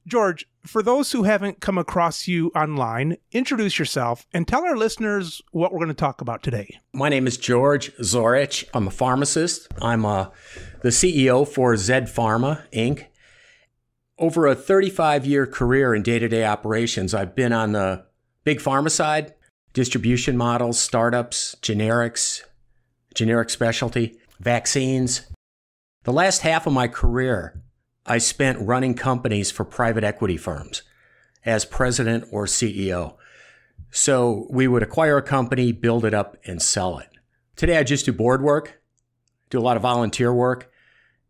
George, for those who haven't come across you online, introduce yourself and tell our listeners what we're going to talk about today. My name is George Zorich. I'm a pharmacist. I'm the CEO for ZEDpharma, Inc. Over a 35-year career in day-to-day operations, I've been on the big pharma side, distribution models, startups, generics, generic specialty, vaccines. The last half of my career, I spent running companies for private equity firms as president or CEO. So we would acquire a company, build it up, and sell it. Today, I just do board work, do a lot of volunteer work,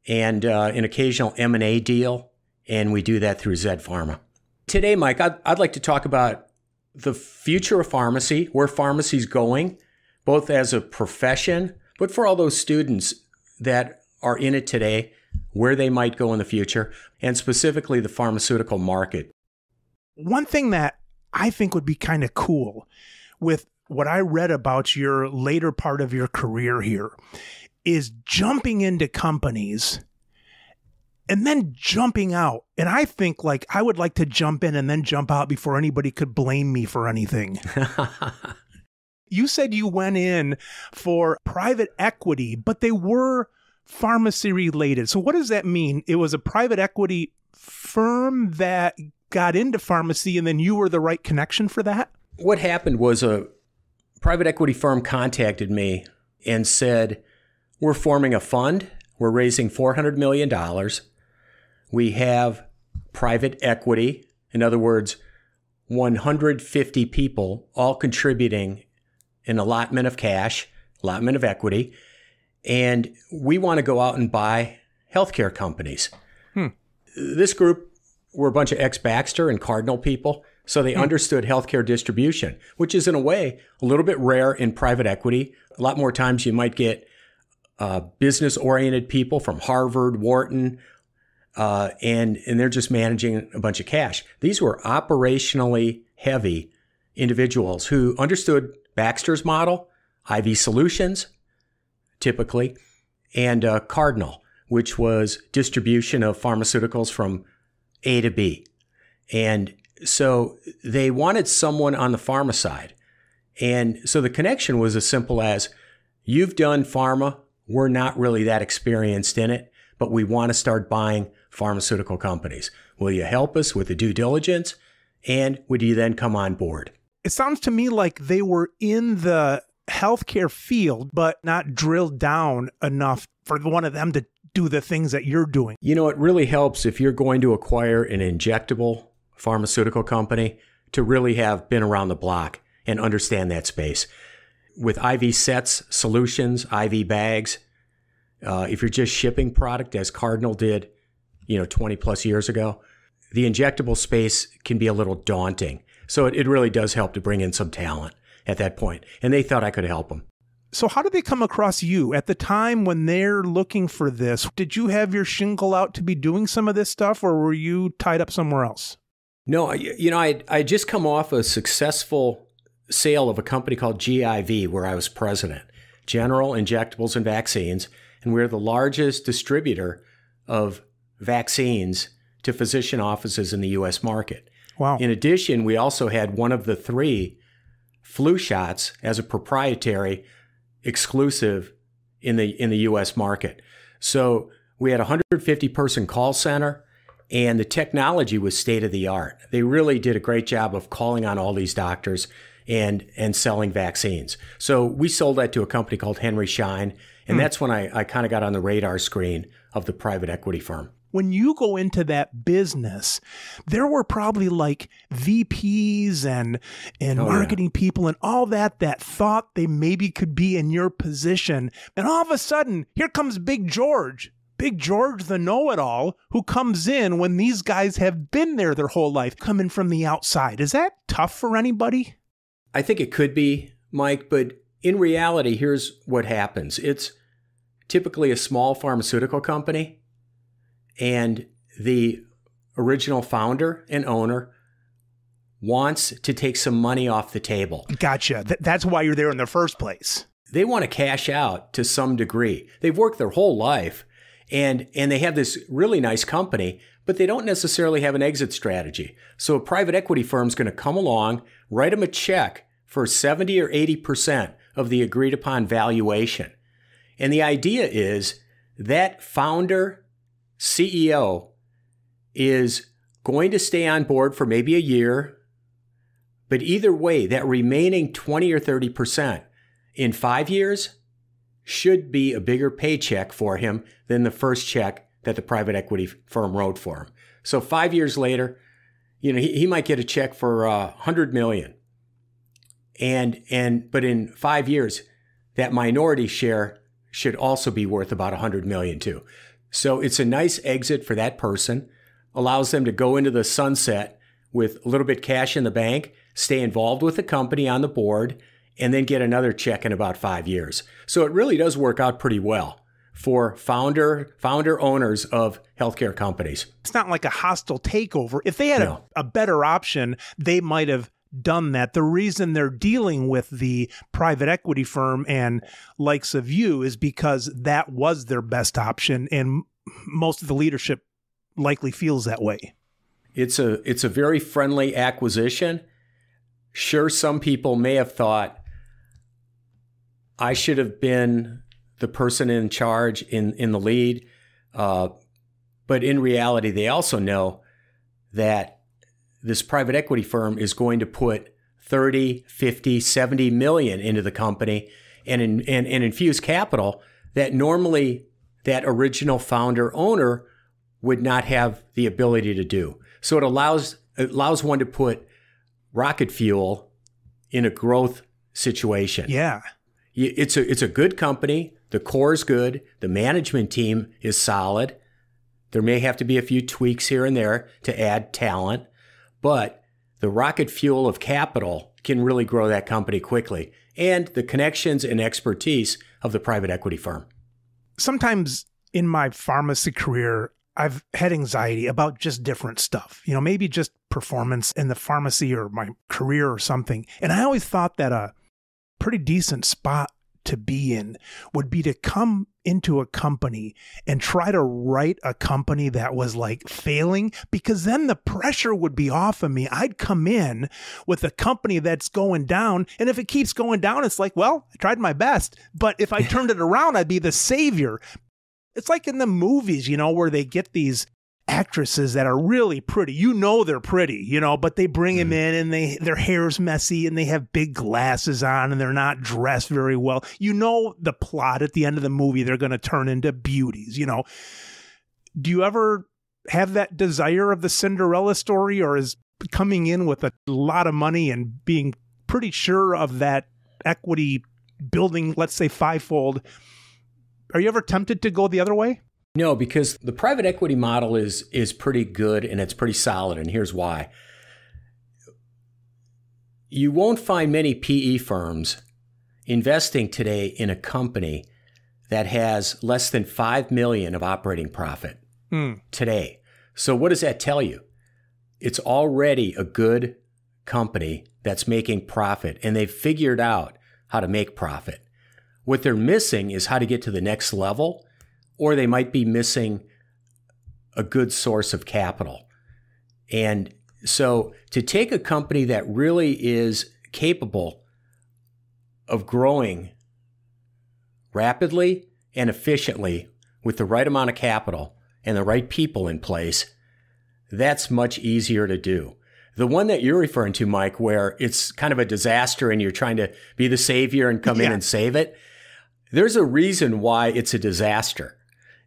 and an occasional M&A deal, and we do that through ZEDpharma. Today, Mike, I'd like to talk about the future of pharmacy, where pharmacy's going, both as a profession, but for all those students that are in it today, where they might go in the future, and specifically the pharmaceutical market. One thing that I think would be kind of cool with what I read about your later part of your career here is jumping into companies and then jumping out. And I think like I would like to jump in and then jump out before anybody could blame me for anything. You said you went in for private equity, but they were pharmacy related. So what does that mean? It was a private equity firm that got into pharmacy and then you were the right connection for that? What happened was a private equity firm contacted me and said, we're forming a fund. We're raising $400 million. We have private equity. In other words, 150 people all contributing an allotment of cash, allotment of equity. And we want to go out and buy healthcare companies. This group were a bunch of ex-Baxter and Cardinal people, so they understood healthcare distribution, which is in a way a little bit rare in private equity. A lot more times you might get business-oriented people from Harvard, Wharton, and they're just managing a bunch of cash. These were operationally heavy individuals who understood Baxter's model, IV Solutions, typically, and Cardinal, which was distribution of pharmaceuticals from A to B. And so they wanted someone on the pharma side. And so the connection was as simple as, you've done pharma, we're not really that experienced in it, but we want to start buying pharmaceutical companies. Will you help us with the due diligence? And would you then come on board? It sounds to me like they were in the healthcare field, but not drilled down enough for one of them to do the things that you're doing. You know, it really helps if you're going to acquire an injectable pharmaceutical company to really have been around the block and understand that space. With IV sets, solutions, IV bags, if you're just shipping product as Cardinal did, 20 plus years ago, the injectable space can be a little daunting. So it really does help to bring in some talent at that point. And they thought I could help them. So how did they come across you at the time when they're looking for this? Did you have your shingle out to be doing some of this stuff, or were you tied up somewhere else? No, I just come off a successful sale of a company called GIV, where I was president, General Injectables and Vaccines. And we're the largest distributor of vaccines to physician offices in the U.S. market. Wow. In addition, we also had one of the 3 flu shots as a proprietary exclusive in the U.S. market. So we had a 150-person call center, and the technology was state-of-the-art. They really did a great job of calling on all these doctors and selling vaccines. So we sold that to a company called Henry Schein, and that's when I kind of got on the radar screen of the private equity firm. When you go into that business, there were probably like VPs and marketing people and all that thought they maybe could be in your position. And all of a sudden, here comes Big George the know-it-all, who comes in when these guys have been there their whole life, coming from the outside. Is that tough for anybody? I think it could be, Mike, but in reality, here's what happens. It's typically a small pharmaceutical company, and the original founder and owner wants to take some money off the table. Gotcha. That's why you're there in the first place. They want to cash out to some degree. They've worked their whole life, and they have this really nice company, but they don't necessarily have an exit strategy. So a private equity firm is going to come along, write them a check for 70 or 80% of the agreed upon valuation. And the idea is that founder, CEO, is going to stay on board for maybe a year, but either way, that remaining 20 or 30% in 5 years should be a bigger paycheck for him than the first check that the private equity firm wrote for him. So 5 years later, he might get a check for $100 million. But in 5 years, that minority share should also be worth about $100 million too. So it's a nice exit for that person, allows them to go into the sunset with a little bit cash in the bank, stay involved with the company on the board, and then get another check in about 5 years. So it really does work out pretty well for founder owners of healthcare companies. It's not like a hostile takeover. If they had a better option, they might have done that. The reason they're dealing with the private equity firm and likes of you is because that was their best option, and most of the leadership likely feels that way. It's a very friendly acquisition. Sure, some people may have thought, I should have been the person in charge in the lead. But in reality, they also know that this private equity firm is going to put 30, 50, 70 million into the company and infuse capital that normally that original founder owner would not have the ability to do. So it allows one to put rocket fuel in a growth situation. Yeah. It's a good company. The core is good. The management team is solid. There may have to be a few tweaks here and there to add talent, but the rocket fuel of capital can really grow that company quickly, and the connections and expertise of the private equity firm. Sometimes in my pharmacy career, I've had anxiety about just different stuff, maybe just performance in the pharmacy or my career or something. And I always thought that a pretty decent spot to be in would be to come into a company and try to write a company that was like failing, because then the pressure would be off of me. I'd come in with a company that's going down, and if it keeps going down, it's like, well, I tried my best. But if I turned it around, I'd be the savior. It's like in the movies, where they get these actresses that are really pretty. They're pretty, but they bring them in and their hair's messy and they have big glasses on and they're not dressed very well. The plot at the end of the movie, they're going to turn into beauties, Do you ever have that desire of the Cinderella story, or is coming in with a lot of money and being pretty sure of that equity building, let's say fivefold, are you ever tempted to go the other way? No, because the private equity model is pretty good and it's pretty solid, and here's why. You won't find many PE firms investing today in a company that has less than $5 million of operating profit today. So what does that tell you? It's already a good company that's making profit, and they've figured out how to make profit. What they're missing is how to get to the next level, or they might be missing a good source of capital. And so to take a company that really is capable of growing rapidly and efficiently with the right amount of capital and the right people in place, that's much easier to do. The one that you're referring to, Mike, where it's kind of a disaster and you're trying to be the savior and come in and save it, there's a reason why it's a disaster.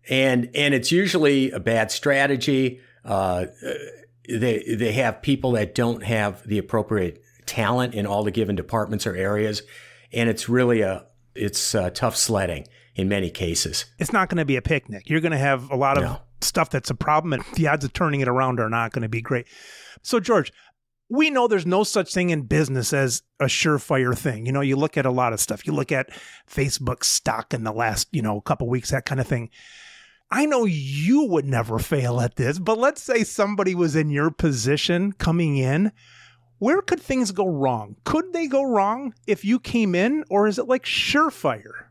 And it's usually a bad strategy. They have people that don't have the appropriate talent in all the given departments or areas. And it's really tough sledding in many cases. It's not going to be a picnic. You're going to have a lot of stuff that's a problem, and the odds of turning it around are not going to be great. So, George, we know there's no such thing in business as a surefire thing. You look at a lot of stuff. You look at Facebook stock in the last, couple weeks, that kind of thing. I know you would never fail at this, but let's say somebody was in your position coming in. Where could things go wrong? Could they go wrong if you came in, or is it like surefire?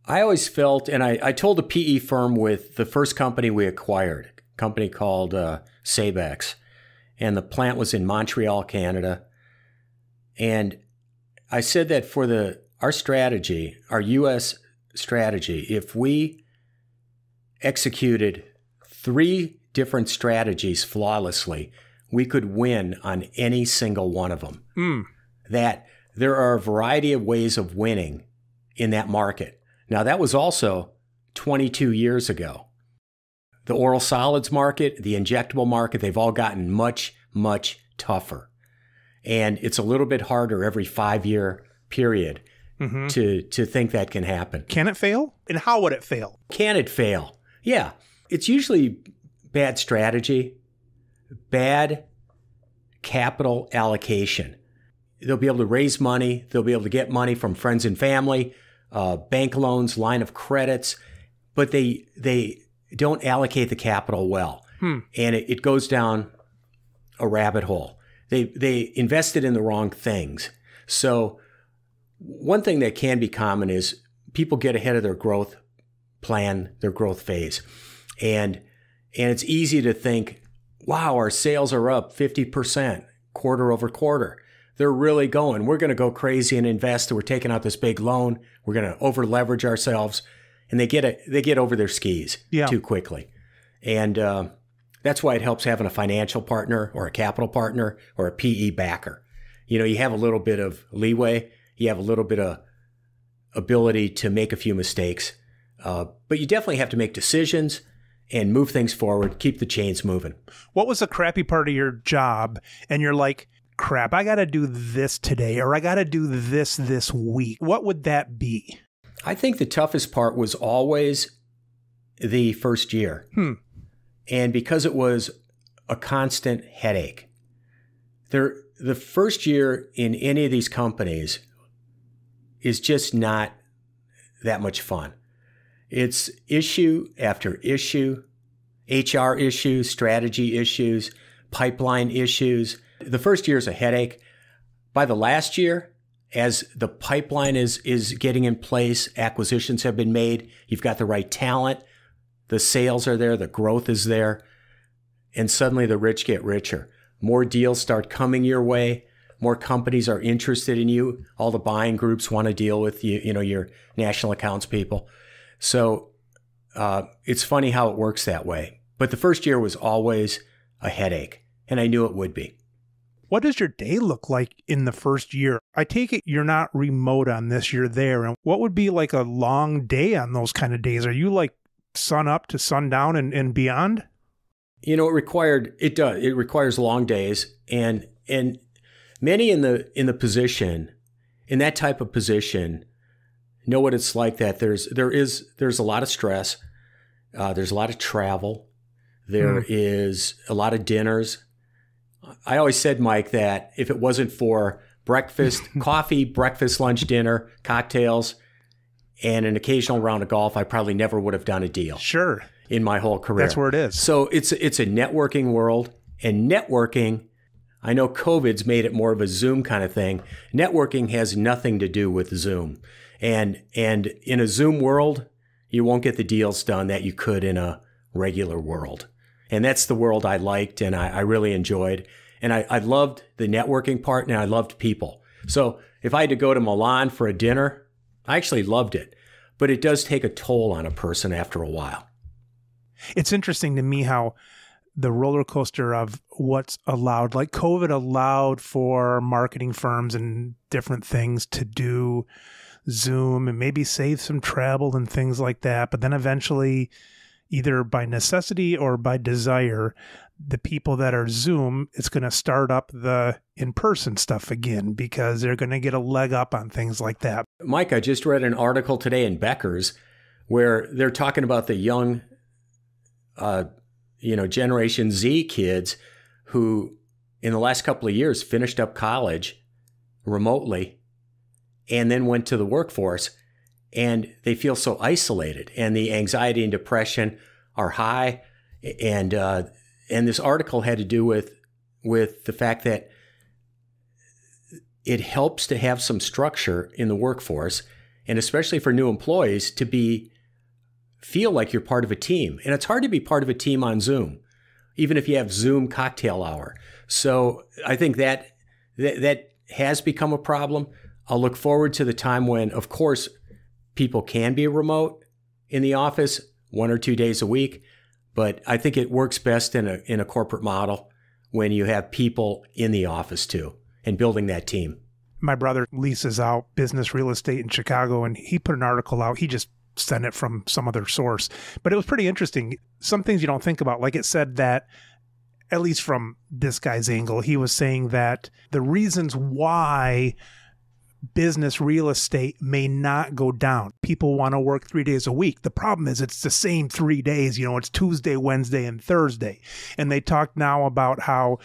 I always felt, and I told a PE firm with the first company we acquired, company called Sabex, and the plant was in Montreal, Canada. And I said that for our strategy, our U.S. strategy, if we executed 3 different strategies flawlessly, we could win on any single one of them. That there are a variety of ways of winning in that market. Now, that was also 22 years ago. The oral solids market, the injectable market, they've all gotten much, much tougher. And it's a little bit harder every 5-year period to think that can happen. Can it fail? And how would it fail? Can it fail? Yeah. It's usually bad strategy, bad capital allocation. They'll be able to raise money. They'll be able to get money from friends and family, bank loans, line of credits, but they don't allocate the capital well. And it goes down a rabbit hole. They invested in the wrong things. So one thing that can be common is people get ahead of their growth plan, their growth phase. And it's easy to think, wow, our sales are up 50% quarter over quarter. They're really going. We're going to go crazy and invest. We're taking out this big loan. We're going to over leverage ourselves. And they get over their skis too quickly. And that's why it helps having a financial partner or a capital partner or a PE backer. You know, you have a little bit of leeway. You have a little bit of ability to make a few mistakes. But you definitely have to make decisions and move things forward, keep the chains moving. What was the crappy part of your job? And you're like, crap, I got to do this today, or I got to do this week. What would that be? I think the toughest part was always the first year. And because it was a constant headache. The first year in any of these companies is just not that much fun. It's issue after issue, HR issues, strategy issues, pipeline issues. The first year is a headache. By the last year, as the pipeline is getting in place, acquisitions have been made, you've got the right talent, the sales are there, the growth is there, and suddenly the rich get richer. More deals start coming your way. More companies are interested in you. All the buying groups want to deal with you, your national accounts people. So it's funny how it works that way. But the first year was always a headache, and I knew it would be. What does your day look like in the first year? I take it you're not remote on this, you're there. And what would be like a long day on those kind of days? Are you like sun up to sundown and beyond? It requires long days, and many in the position, in that type of position, know what it's like. That there's a lot of stress, there's a lot of travel, there is a lot of dinners. I always said, Mike, that if it wasn't for breakfast, coffee, breakfast, lunch, dinner, cocktails, and an occasional round of golf, I probably never would have done a deal. Sure. In my whole career. That's where it is. So it's a networking world, and networking, I know COVID's made it more of a Zoom kind of thing. Networking has nothing to do with Zoom. And in a Zoom world, you won't get the deals done that you could in a regular world. And that's the world I liked and I really enjoyed. And I loved the networking part, and I loved people. So if I had to go to Milan for a dinner, I actually loved it. But it does take a toll on a person after a while. It's interesting to me how the roller coaster of what's allowed, like COVID allowed for marketing firms and different things to do Zoom and maybe save some travel and things like that. But then eventually, either by necessity or by desire, the people that are Zoom, it's going to start up the in-person stuff again because they're going to get a leg up on things like that. Mike, I just read an article today in Becker's where they're talking about the young Generation Z kids who in the last couple of years finished up college remotely and then went to the workforce, and they feel so isolated, and the anxiety and depression are high. And this article had to do with the fact that it helps to have some structure in the workforce, and especially for new employees to feel like you're part of a team. And it's hard to be part of a team on Zoom. even if you have Zoom cocktail hour. So I think that has become a problem. I'll look forward to the time when, of course, people can be remote in the office 1 or 2 days a week, but I think it works best in a corporate model when you have people in the office too and building that team. My brother leases out business real estate in Chicago, and he put an article out. He just sent it from some other source, but it was pretty interesting. Some things you don't think about, like it said that, at least from this guy's angle, he was saying that the reasons why business real estate may not go down. People want to work 3 days a week. The problem is it's the same 3 days. It's Tuesday, Wednesday, and Thursday. And they talk now about how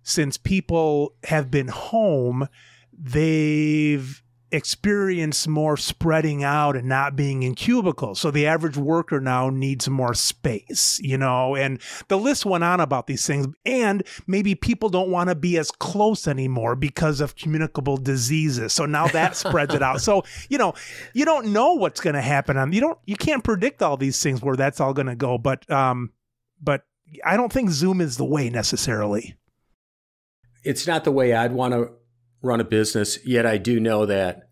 since people have been home, they've experienced more spreading out and not being in cubicles. So the average worker now needs more space, and the list went on about these things. And maybe people don't want to be as close anymore because of communicable diseases. So now that spreads it out. So, you don't know what's going to happen. You can't predict all these things where that's all going to go. But I don't think Zoom is the way necessarily. It's not the way I'd want to run a business, yet I do know that,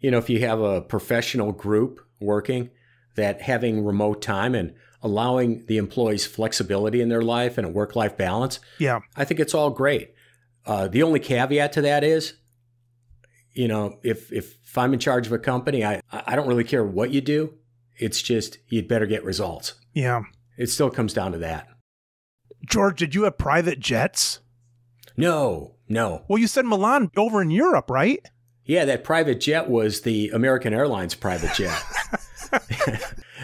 if you have a professional group working, that having remote time and allowing the employees flexibility in their life and a work-life balance, I think it's all great. The only caveat to that is, if I'm in charge of a company, I don't really care what you do. It's just, you'd better get results. Yeah. It still comes down to that. George, did you have private jets? No. Well, you said Milan over in Europe, right? Yeah, that private jet was the American Airlines private jet.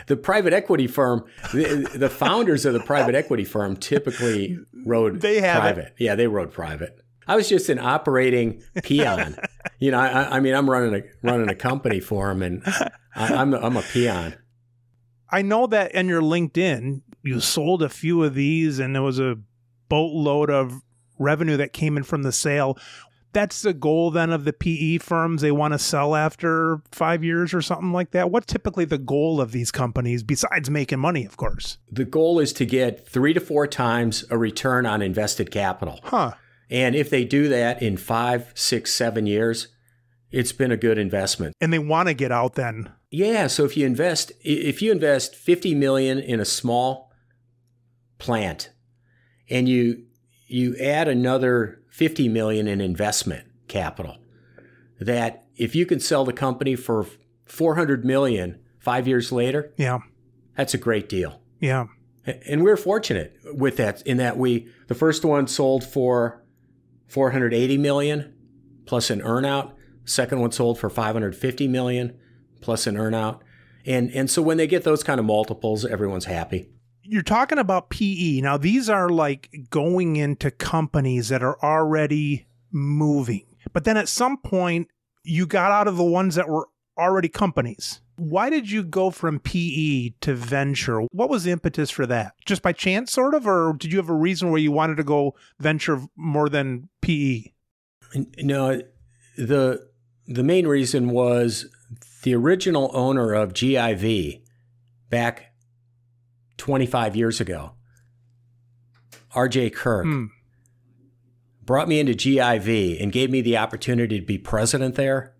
The private equity firm, the founders of the private equity firm typically rode private. Yeah, they rode private. I was just an operating peon. I'm running a company for them, and I'm a peon. I know that in your LinkedIn, you sold a few of these, and there was a boatload of revenue that came in from the sale. That's the goal then of the PE firms. They want to sell after 5 years or something like that. What's typically the goal of these companies besides making money, of course? The goal is to get 3 to 4 times a return on invested capital. Huh. And if they do that in 5, 6, 7 years, it's been a good investment. And they want to get out then. Yeah. So if you invest $50 million in a small plant and you add another $50 million in investment capital, that if you can sell the company for $400 million 5 years later, that's a great deal. Yeah. And we're fortunate with that in that the first one sold for $480 million plus an earnout. Second one sold for $550 million plus an earnout. And so when they get those kind of multiples, everyone's happy. You're talking about PE. Now, these are like going into companies that are already moving. But then at some point, you got out of the ones that were already companies. Why did you go from PE to venture? What was the impetus for that? Just by chance, sort of? Or did you have a reason where you wanted to go venture more than PE? No, the main reason was the original owner of GIV back 25 years ago, R.J. Kirk, brought me into GIV and gave me the opportunity to be president there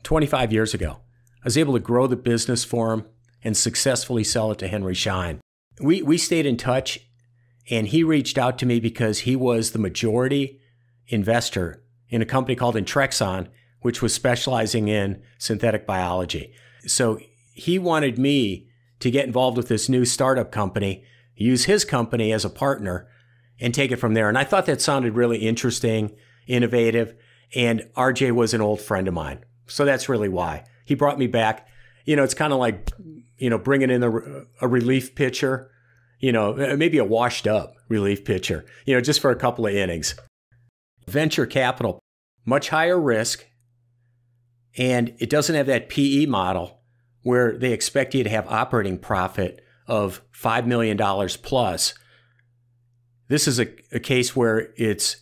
25 years ago. I was able to grow the business for him and successfully sell it to Henry Schein. We stayed in touch, and he reached out to me because he was the majority investor in a company called Intrexon, which was specializing in synthetic biology. So he wanted me to get involved with this new startup company, use his company as a partner, and take it from there. And I thought that sounded really interesting, innovative, and RJ was an old friend of mine. So that's really why. He brought me back. It's kind of like, bringing in a relief pitcher, maybe a washed up relief pitcher, just for a couple of innings. Venture capital, much higher risk, and it doesn't have that PE model where they expect you to have operating profit of $5 million plus. This is a case where it's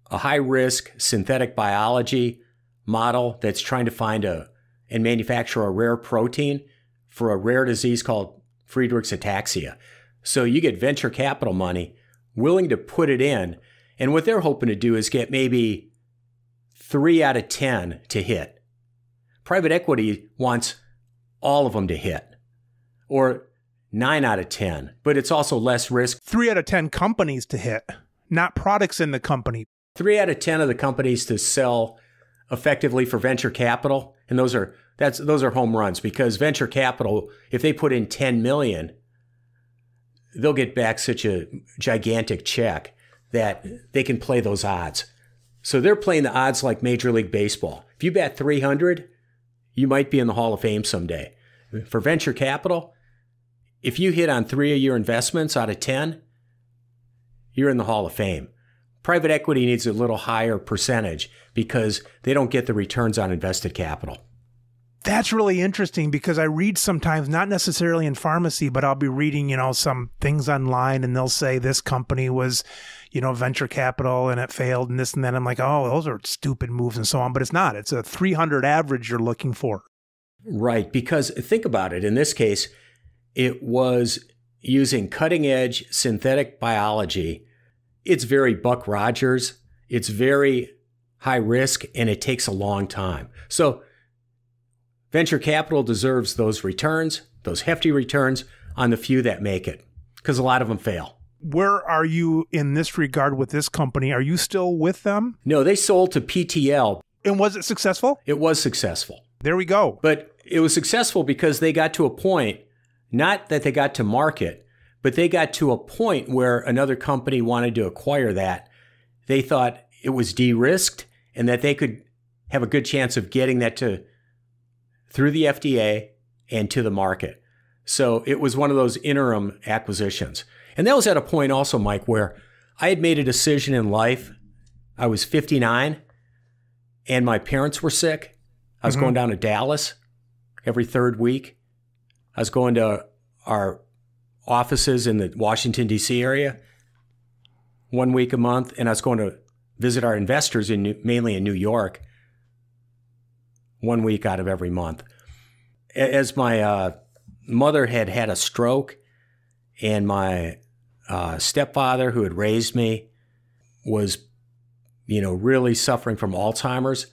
a high-risk synthetic biology model that's trying to find and manufacture a rare protein for a rare disease called Friedreich's ataxia. So you get venture capital money willing to put it in. And what they're hoping to do is get maybe 3 out of 10 to hit. Private equity wants all of them to hit, or 9 out of 10, but it's also less risk. 3 out of 10 companies to hit, not products in the company. 3 out of 10 of the companies to sell effectively for venture capital. And those are home runs, because venture capital, if they put in 10 million, they'll get back such a gigantic check that they can play those odds. So they're playing the odds like Major League Baseball. If you bat 300, you might be in the Hall of Fame someday. For venture capital, if you hit on 3 of your investments out of 10, you're in the Hall of Fame. Private equity needs a little higher percentage because they don't get the returns on invested capital. That's really interesting, because I read sometimes, not necessarily in pharmacy, but I'll be reading, some things online, and they'll say this company was, venture capital and it failed and this and that. I'm like, oh, those are stupid moves and so on. But it's not. It's a 300 average you're looking for. Right. Because think about it. In this case, it was using cutting edge synthetic biology. It's very Buck Rogers. It's very high risk, and it takes a long time. So venture capital deserves those returns, those hefty returns on the few that make it, because a lot of them fail. Where are you in this regard with this company? Are you still with them? No, they sold to PTL. And was it successful? It was successful. There we go. But it was successful because they got to a point, not that they got to market, but they got to a point where another company wanted to acquire that. They thought it was de-risked and that they could have a good chance of getting that through the FDA and to the market. So it was one of those interim acquisitions. And that was at a point also, Mike, where I had made a decision in life. I was 59 and my parents were sick. I was going down to Dallas every third week. I was going to our offices in the Washington, D.C. area 1 week a month. And I was going to visit our investors mainly in New York 1 week out of every month. As my mother had a stroke, and my stepfather, who had raised me, was, really suffering from Alzheimer's,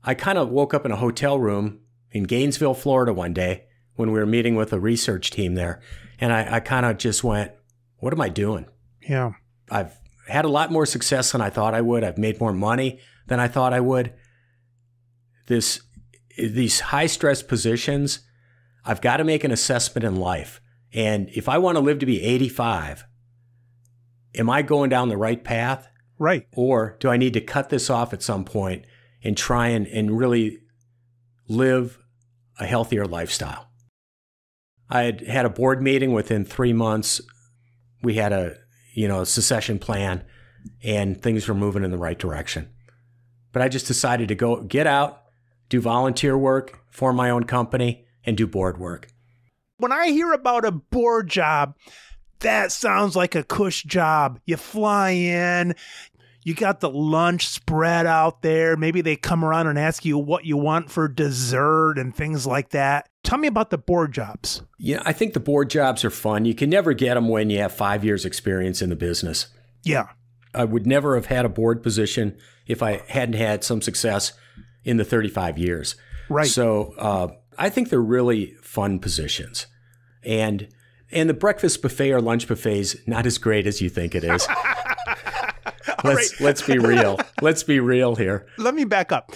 I kind of woke up in a hotel room in Gainesville, Florida one day when we were meeting with a research team there. And I kind of just went, what am I doing? Yeah. I've had a lot more success than I thought I would. I've made more money than I thought I would. These high-stress positions, I've got to make an assessment in life. And if I want to live to be 85, am I going down the right path? Right. Or do I need to cut this off at some point and try and really live a healthier lifestyle? I had a board meeting within 3 months. We had a succession plan, and things were moving in the right direction. But I just decided to get out, do volunteer work, form my own company, and do board work. When I hear about a board job, that sounds like a cush job. You fly in, you got the lunch spread out there. Maybe they come around and ask you what you want for dessert and things like that. Tell me about the board jobs. Yeah, I think the board jobs are fun. You can never get them when you have 5 years experience in the business. Yeah. I would never have had a board position if I hadn't had some success in the 35 years. Right. So I think they're really fun positions. And the breakfast buffet or lunch buffet is not as great as you think it is. Let's be real. Let's be real here. Let me back up.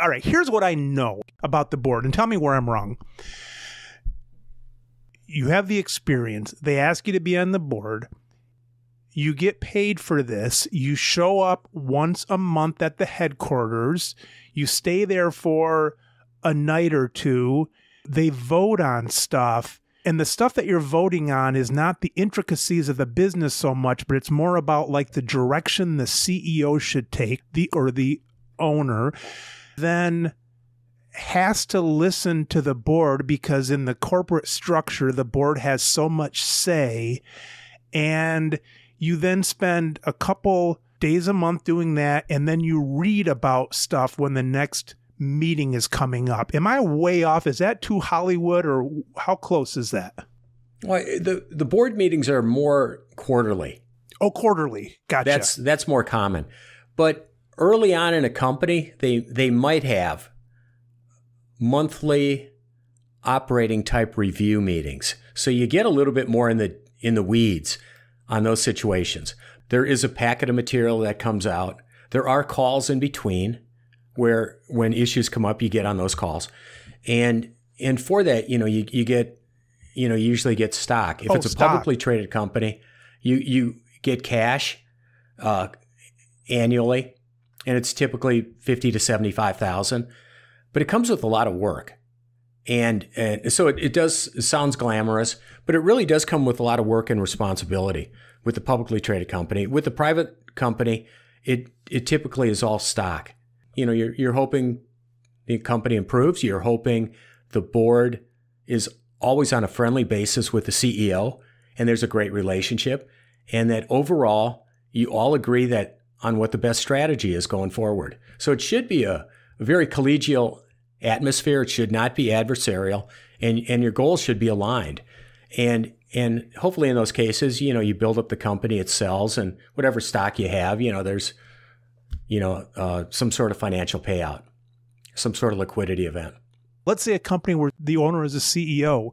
All right, here's what I know about the board, and tell me where I'm wrong. You have the experience. They ask you to be on the board. You get paid for this. You show up once a month at the headquarters. You stay there for a night or two. They vote on stuff. And the stuff that you're voting on is not the intricacies of the business so much, but it's more about like the direction the CEO should take, the owner, then has to listen to the board, because in the corporate structure, the board has so much say. And you then spend a couple days a month doing that, and then you read about stuff when the next meeting is coming up. Am I way off? Is that too Hollywood, or how close is that? Well, the board meetings are more quarterly. Oh, quarterly. Gotcha. That's more common. But early on in a company, they might have monthly operating type review meetings. So you get a little bit more in the weeds on those situations. There is a packet of material that comes out. There are calls in between where when issues come up, you get on those calls. And for that, you get, you usually get stock. If it's a publicly traded company, you get cash annually, and it's typically $50,000 to $75,000, but it comes with a lot of work. And so it sounds glamorous, but it really does come with a lot of work and responsibility with the publicly traded company. With the private company, it typically is all stock. You're hoping the company improves. You're hoping the board is always on a friendly basis with the CEO, and there's a great relationship, and that overall you all agree that on what the best strategy is going forward. So it should be a very collegial atmosphere. It should not be adversarial, and your goals should be aligned. And hopefully in those cases, you build up the company, it sells, and whatever stock you have, there's some sort of financial payout, some sort of liquidity event. Let's say a company where the owner is a CEO.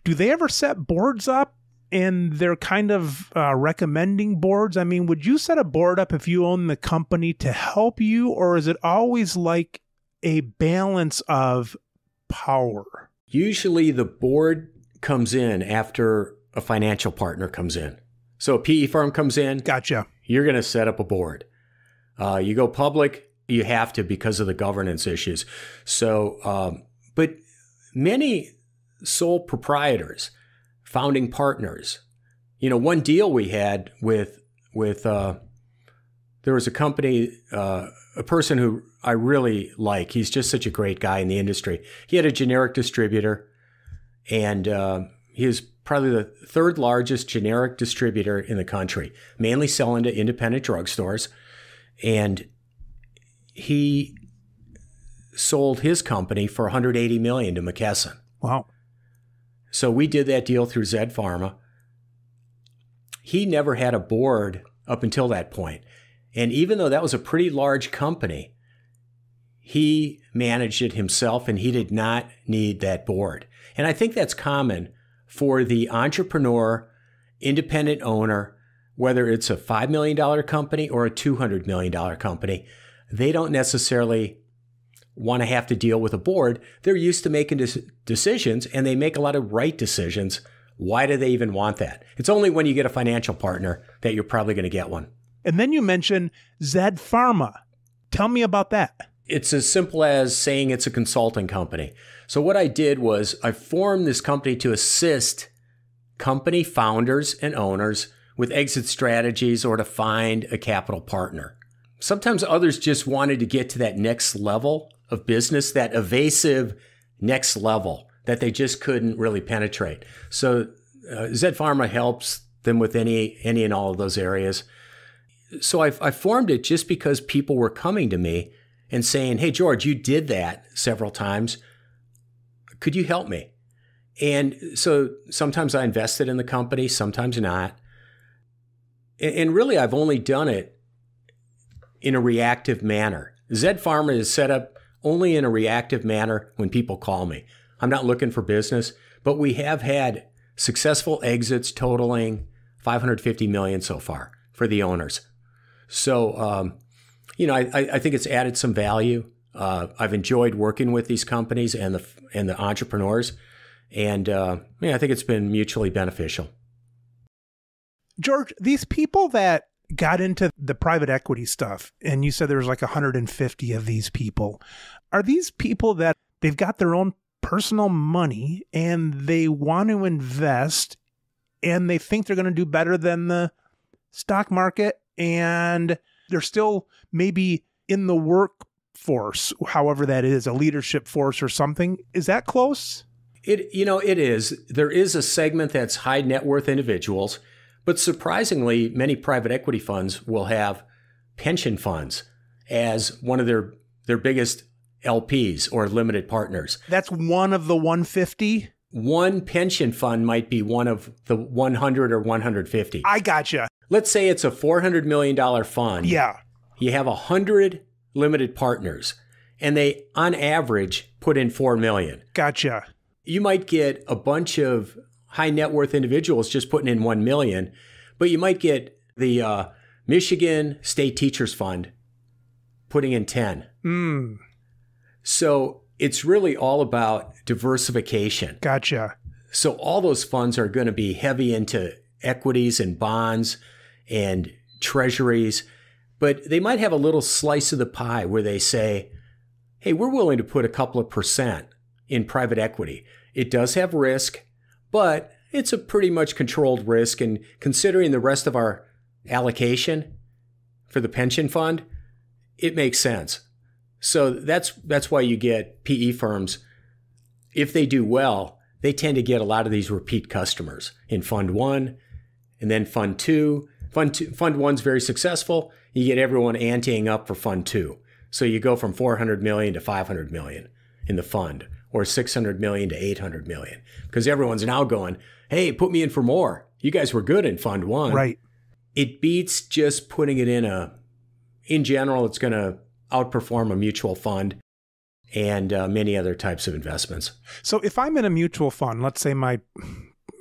Do they ever set boards up and they're kind of recommending boards? I mean, would you set a board up if you own the company to help you, or is it always like a balance of power? Usually the board comes in after a financial partner comes in. So a PE firm comes in. Gotcha. You're going to set up a board. You go public, you have to because of the governance issues. So, but many sole proprietors, founding partners, one deal we had with there was a company, a person who I really like. He's just such a great guy in the industry. He had a generic distributor, and he was probably the third largest generic distributor in the country, mainly selling to independent drugstores. And he sold his company for $180 million to McKesson. Wow. So we did that deal through ZEDpharma. He never had a board up until that point. And even though that was a pretty large company, he managed it himself, and he did not need that board. And I think that's common for the entrepreneur, independent owner, whether it's a $5 million company or a $200 million company. They don't necessarily want to have to deal with a board. They're used to making decisions, and they make a lot of right decisions. Why do they even want that? It's only when you get a financial partner that you're probably going to get one. And then you mentioned ZEDpharma. Tell me about that. It's as simple as saying it's a consulting company. So what I did was I formed this company to assist company founders and owners with exit strategies or to find a capital partner. Sometimes others just wanted to get to that next level of business, that evasive next level that they just couldn't really penetrate. So ZEDpharma helps them with any and all of those areas. So I formed it just because people were coming to me and saying, "Hey, George, you did that several times. Could you help me?" And so sometimes I invested in the company, sometimes not. And really, I've only done it in a reactive manner. ZEDpharma is set up only in a reactive manner when people call me. I'm not looking for business, but we have had successful exits totaling $550 million so far for the owners. So, I think it's added some value. I've enjoyed working with these companies and the entrepreneurs, and I think it's been mutually beneficial. George, these people that got into the private equity stuff, and you said there was like 150 of these people, are these people that they've got their own personal money and they want to invest and they think they're going to do better than the stock market, and they're still maybe in the workforce, however that is, a leadership force or something? Is that close? It is. There is a segment that's high net worth individuals, but surprisingly, many private equity funds will have pension funds as one of their biggest LPs or limited partners. That's one of the 150? one pension fund might be one of the 100 or 150. I gotcha. Let's say it's a $400 million fund. Yeah. You have 100 limited partners, and they, on average, put in $4 million. Gotcha. You might get a bunch of high net worth individuals just putting in $1 million, but you might get the Michigan State Teachers Fund putting in 10. So it's really all about diversification. Gotcha. So all those funds are going to be heavy into equities and bonds and treasuries, but they might have a little slice of the pie where they say, hey, we're willing to put a couple of % in private equity. It does have risk, but it's a pretty much controlled risk. And considering the rest of our allocation for the pension fund, it makes sense. So that's why you get PE firms, if they do well, they tend to get a lot of these repeat customers in Fund 1 and then Fund 2. Fund 1's very successful. You get everyone anteing up for Fund 2. So you go from 400 million to 500 million in the fund, or 600 million to 800 million, because everyone's now going, hey, put me in for more. You guys were good in Fund 1. Right. It beats just putting it in general, it's going to outperform a mutual fund and many other types of investments. So if I'm in a mutual fund, let's say my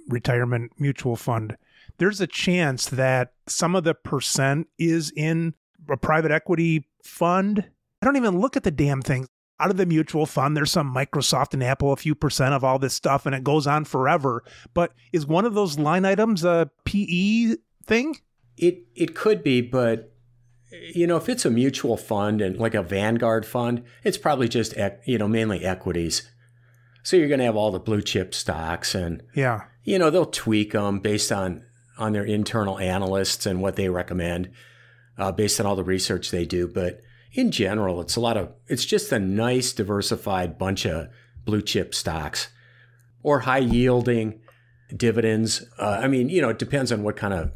retirement mutual fund, there's a chance that some of the percent is in a private equity fund. I don't even look at the damn thing. Out of the mutual fund, there's some Microsoft and Apple, a few percent of all this stuff, and it goes on forever. But is one of those line items a PE thing? It could be, but if it's a mutual fund and like a Vanguard fund, it's probably just mainly equities. So you're going to have all the blue chip stocks, and they'll tweak them based on their internal analysts and what they recommend, based on all the research they do. But in general, it's just a nice diversified bunch of blue chip stocks or high yielding dividends. It depends on what kind of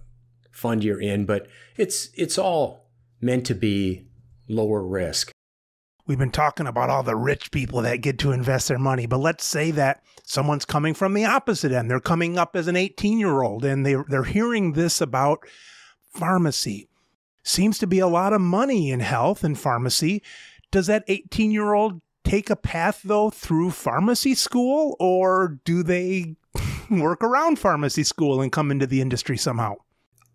fund you're in, but it's all meant to be lower risk. We've been talking about all the rich people that get to invest their money, but let's say that someone's coming from the opposite end. They're coming up as an 18-year-old and they're hearing this about pharmacy. Seems to be a lot of money in health and pharmacy. Does that 18-year-old take a path, though, through pharmacy school, or do they work around pharmacy school and come into the industry somehow?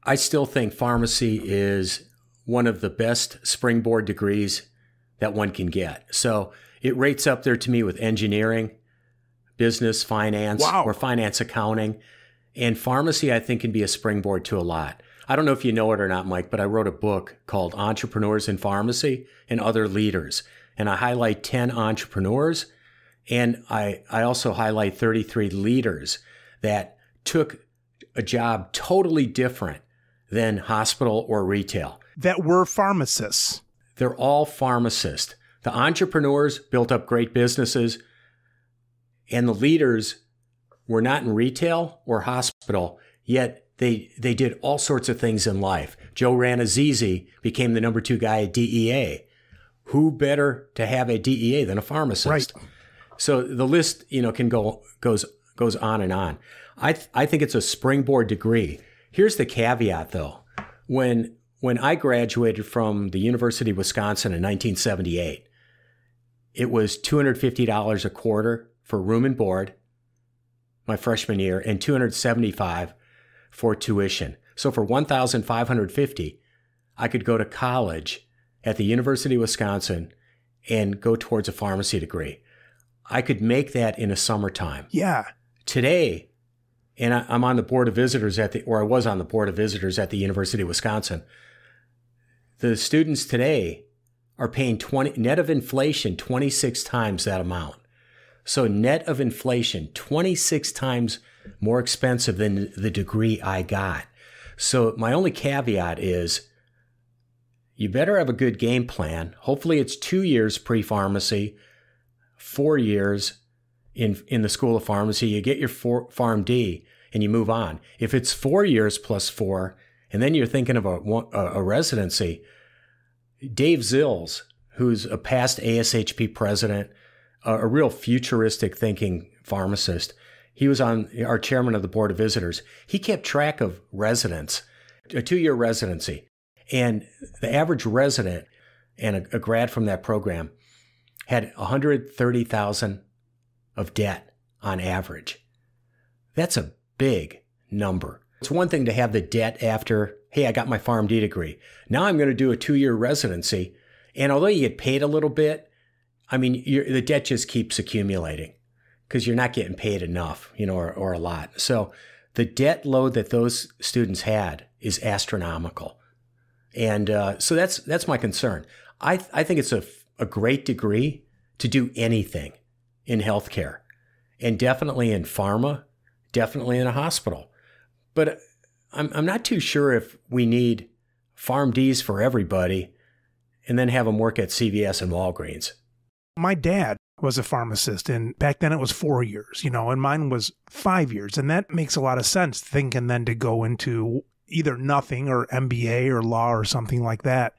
I still think pharmacy is one of the best springboard degrees that one can get. So it rates up there to me with engineering, business, finance, or finance accounting. And pharmacy, I think, can be a springboard to a lot. I don't know if you know it or not, Mike, but I wrote a book called Entrepreneurs in Pharmacy and Other Leaders. And I highlight 10 entrepreneurs, and I also highlight 33 leaders that took a job totally different than hospital or retail. That were pharmacists. They're all pharmacists. The entrepreneurs built up great businesses, and the leaders were not in retail or hospital, yet they did all sorts of things in life. Joe Ranazizi became the number 2 guy at DEA. Who better to have a DEA than a pharmacist? Right. So the list, goes on and on. I think it's a springboard degree. Here's the caveat, though. When I graduated from the University of Wisconsin in 1978, it was $250 a quarter for room and board my freshman year, and $275 for tuition. So for $1,550, I could go to college at the University of Wisconsin and go towards a pharmacy degree. I could make that in a summertime. Yeah. Today, and I'm on the board of visitors I was on the board of visitors at the University of Wisconsin. The students today are paying net of inflation 26 times that amount. So net of inflation, 26 times more expensive than the degree I got. So my only caveat is you better have a good game plan. Hopefully it's 2 years pre-pharmacy, 4 years in the School of Pharmacy. You get your PharmD and you move on. If it's 4 years plus 4, and then you're thinking of a residency, Dave Zills, who's a past ASHP president, a real futuristic thinking pharmacist, He was on our chairman of the board of visitors. He kept track of residents, a 2-year residency. And the average resident and a grad from that program had $130,000 of debt on average. That's a big number. It's one thing to have the debt after, hey, I got my PharmD degree. Now I'm going to do a 2-year residency. And although you get paid a little bit, I mean, the debt just keeps accumulating because you're not getting paid enough, or a lot. So the debt load that those students had is astronomical. And so that's my concern. I think it's a great degree to do anything in healthcare, and definitely in pharma, definitely in a hospital. But I'm not too sure if we need PharmDs for everybody and then have them work at CVS and Walgreens. My dad was a pharmacist, and back then it was 4 years, and mine was 5 years. And that makes a lot of sense, thinking then to go into either nothing or MBA or law or something like that.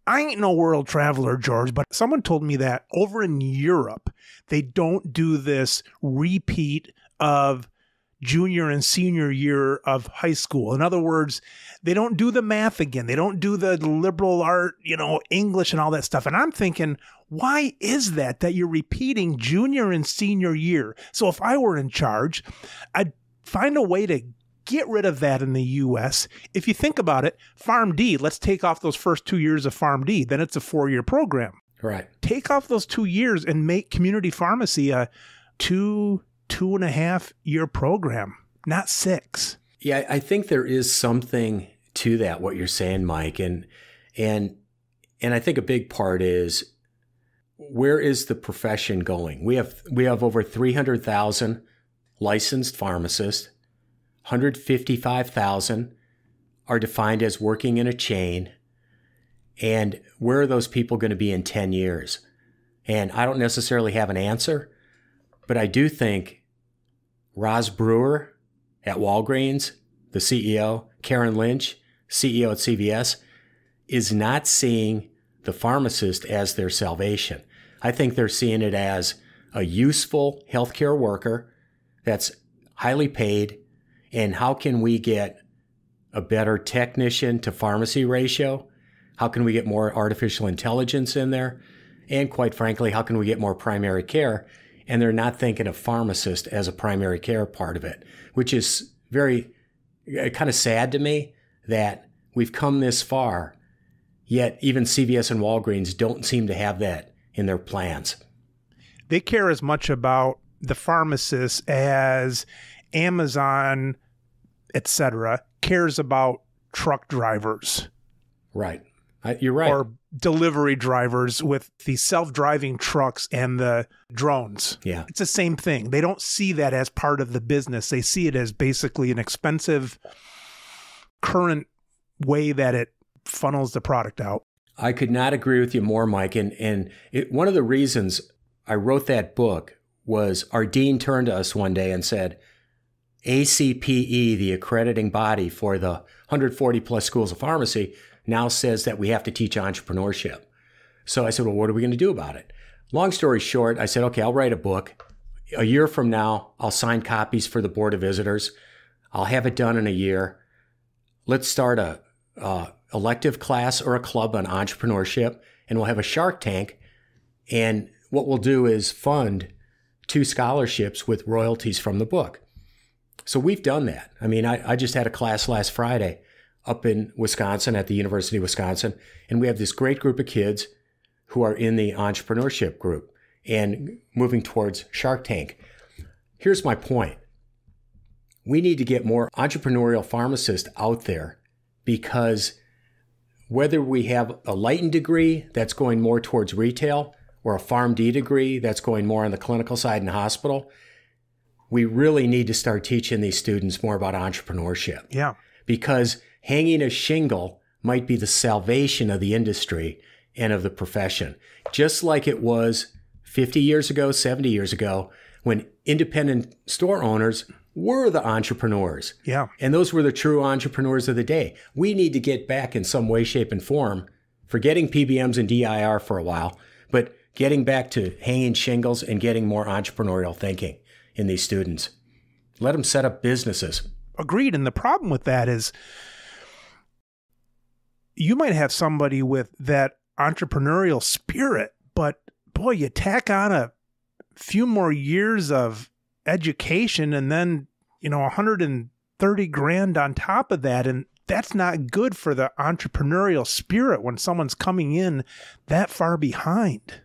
I ain't no world traveler, George, but someone told me that over in Europe, they don't do this repeat of junior and senior year of high school. In other words, they don't do the math again. They don't do the liberal art, English and all that stuff. And I'm thinking, why is that you're repeating junior and senior year? So if I were in charge, I'd find a way to get rid of that in the U.S. If you think about it, PharmD, let's take off those first 2 years of PharmD. Then it's a 4-year program. Right. Take off those 2 years and make community pharmacy a 2.5 year program, not 6. Yeah, I think there is something to that, what you're saying, Mike. And I think a big part is, where is the profession going? We have over 300,000 licensed pharmacists. 155,000 are defined as working in a chain. And where are those people going to be in 10 years? And I don't necessarily have an answer, but I do think Roz Brewer at Walgreens, the CEO, Karen Lynch, CEO at CVS, is not seeing the pharmacist as their salvation. I think they're seeing it as a useful healthcare worker that's highly paid. And how can we get a better technician to pharmacy ratio? How can we get more artificial intelligence in there? And quite frankly, how can we get more primary care? And they're not thinking of pharmacist as a primary care part of it, which is very kind of sad to me that we've come this far, yet even CVS and Walgreens don't seem to have that in their plans. They care as much about the pharmacist as Amazon, etc., cares about truck drivers. Right. You're right. Or delivery drivers with the self-driving trucks and the drones. Yeah. It's the same thing. They don't see that as part of the business. They see it as basically an expensive current way that it funnels the product out. I could not agree with you more, Mike. And one of the reasons I wrote that book was our dean turned to us one day and said, ACPE, the accrediting body for the 140 plus schools of pharmacy, now says that we have to teach entrepreneurship. So I said, well, what are we going to do about it? Long story short, I said, okay, I'll write a book. A year from now, I'll sign copies for the board of visitors. I'll have it done in a year. Let's start a elective class or a club on entrepreneurship, and we'll have a Shark Tank. And what we'll do is fund 2 scholarships with royalties from the book. So we've done that. I mean, I just had a class last Friday up in Wisconsin at the University of Wisconsin, and we have this great group of kids who are in the entrepreneurship group and moving towards Shark Tank. Here's my point. We need to get more entrepreneurial pharmacists out there, because whether we have a Lighten degree that's going more towards retail or a PharmD degree that's going more on the clinical side in the hospital, we really need to start teaching these students more about entrepreneurship. Yeah. Because hanging a shingle might be the salvation of the industry and of the profession. Just like it was 50 years ago, 70 years ago, when independent store owners were the entrepreneurs. Yeah. And those were the true entrepreneurs of the day. We need to get back in some way, shape, and form, forgetting PBMs and DIR for a while, but getting back to hanging shingles and getting more entrepreneurial thinking in these students. Let them set up businesses. Agreed. And the problem with that is you might have somebody with that entrepreneurial spirit, but boy, you tack on a few more years of education and then, 130 grand on top of that. And that's not good for the entrepreneurial spirit when someone's coming in that far behind.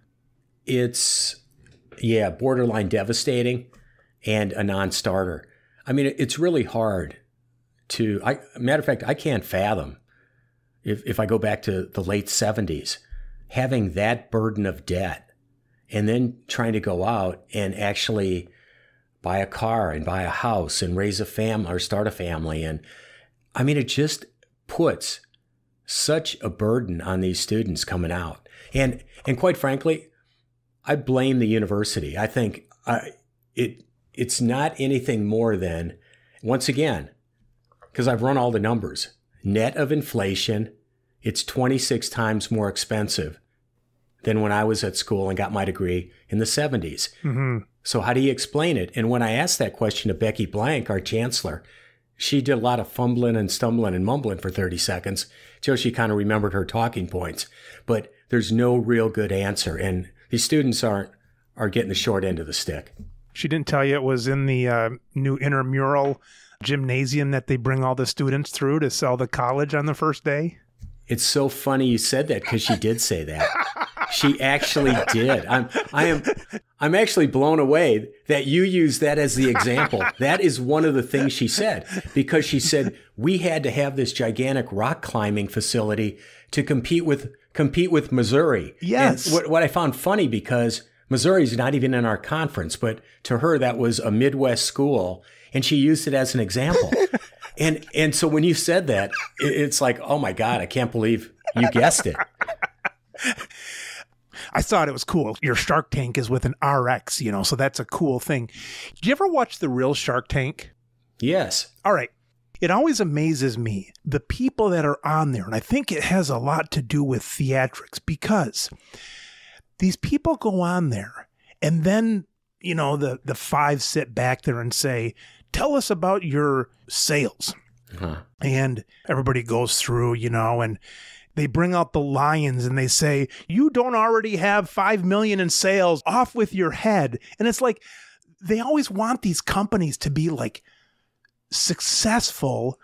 It's, borderline devastating and a non-starter. I mean, it's really hard matter of fact, I can't fathom if I go back to the late 70s, having that burden of debt and then trying to go out and actually buy a car and buy a house and raise a family or start a family. And I mean, it just puts such a burden on these students coming out. And quite frankly, I blame the university. I think it's not anything more than, once again, because I've run all the numbers, net of inflation, it's 26 times more expensive than when I was at school and got my degree in the 70s. Mm-hmm. So how do you explain it? And when I asked that question to Becky Blank, our chancellor, she did a lot of fumbling and stumbling and mumbling for 30 seconds till she kind of remembered her talking points. But there's no real good answer. And these students are getting the short end of the stick. She didn't tell you it was in the new intramural gymnasium that they bring all the students through to sell the college on the first day? It's so funny you said that because she did say that. She actually did. I'm actually blown away that you use that as the example. That is one of the things she said, because she said we had to have this gigantic rock climbing facility to compete with Missouri. Yes. And what I found funny, because Missouri is not even in our conference, but to her that was a Midwest school, and she used it as an example. And so when you said that, it's like, oh my God, I can't believe you guessed it. I thought it was cool. Your Shark Tank is with an RX, so that's a cool thing. Did you ever watch the real Shark Tank? Yes. All right. It always amazes me, the people that are on there, and I think it has a lot to do with theatrics, because these people go on there and then, the five sit back there and say, tell us about your sales. Uh-huh. And everybody goes through, and they bring out the lions and they say, you don't already have 5 million in sales, off with your head. And it's like, they always want these companies to be like successful.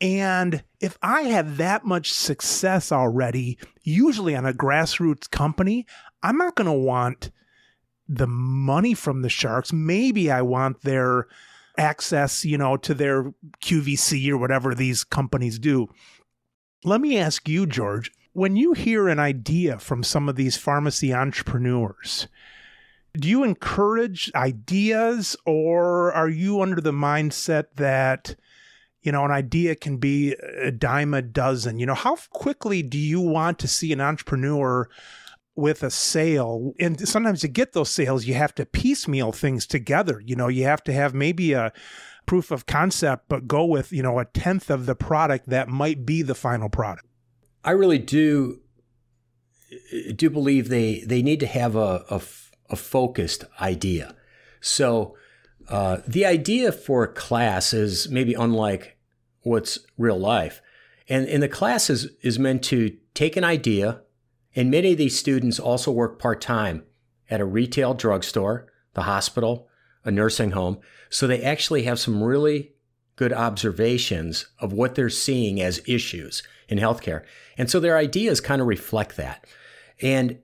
And if I have that much success already, usually on a grassroots company, I'm not going to want the money from the sharks. Maybe I want their access, to their QVC or whatever these companies do. Let me ask you, George, when you hear an idea from some of these pharmacy entrepreneurs, do you encourage ideas, or are you under the mindset that, an idea can be a dime a dozen? How quickly do you want to see an entrepreneur with a sale? And sometimes to get those sales, you have to piecemeal things together. You have to have maybe a proof of concept, but go with, a tenth of the product that might be the final product. I really do believe they need to have a focused idea. So the idea for a class is maybe unlike what's real life. And the class is meant to take an idea, and many of these students also work part-time at a retail drugstore, the hospital, a nursing home. So they actually have some really good observations of what they're seeing as issues in healthcare. And so their ideas kind of reflect that. And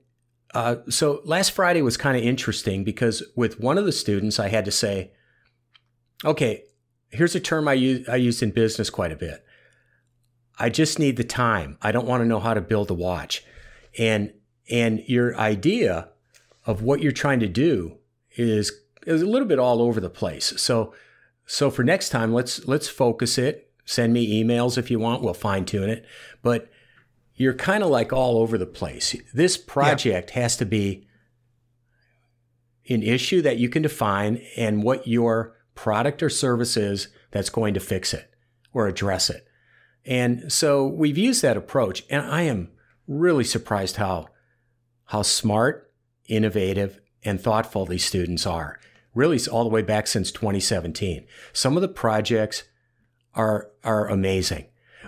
so last Friday was kind of interesting, because with one of the students, I had to say, okay, here's a term I used in business quite a bit. I just need the time. I don't want to know how to build a watch. And your idea of what you're trying to do is a little bit all over the place. So for next time, let's focus it. Send me emails if you want. We'll fine tune it. But you're kind of like all over the place. This project has to be an issue that you can define, and what your product or service is that's going to fix it or address it. And so we've used that approach, and I am really surprised how smart, innovative, and thoughtful these students are. really all the way back since 2017. Some of the projects are amazing.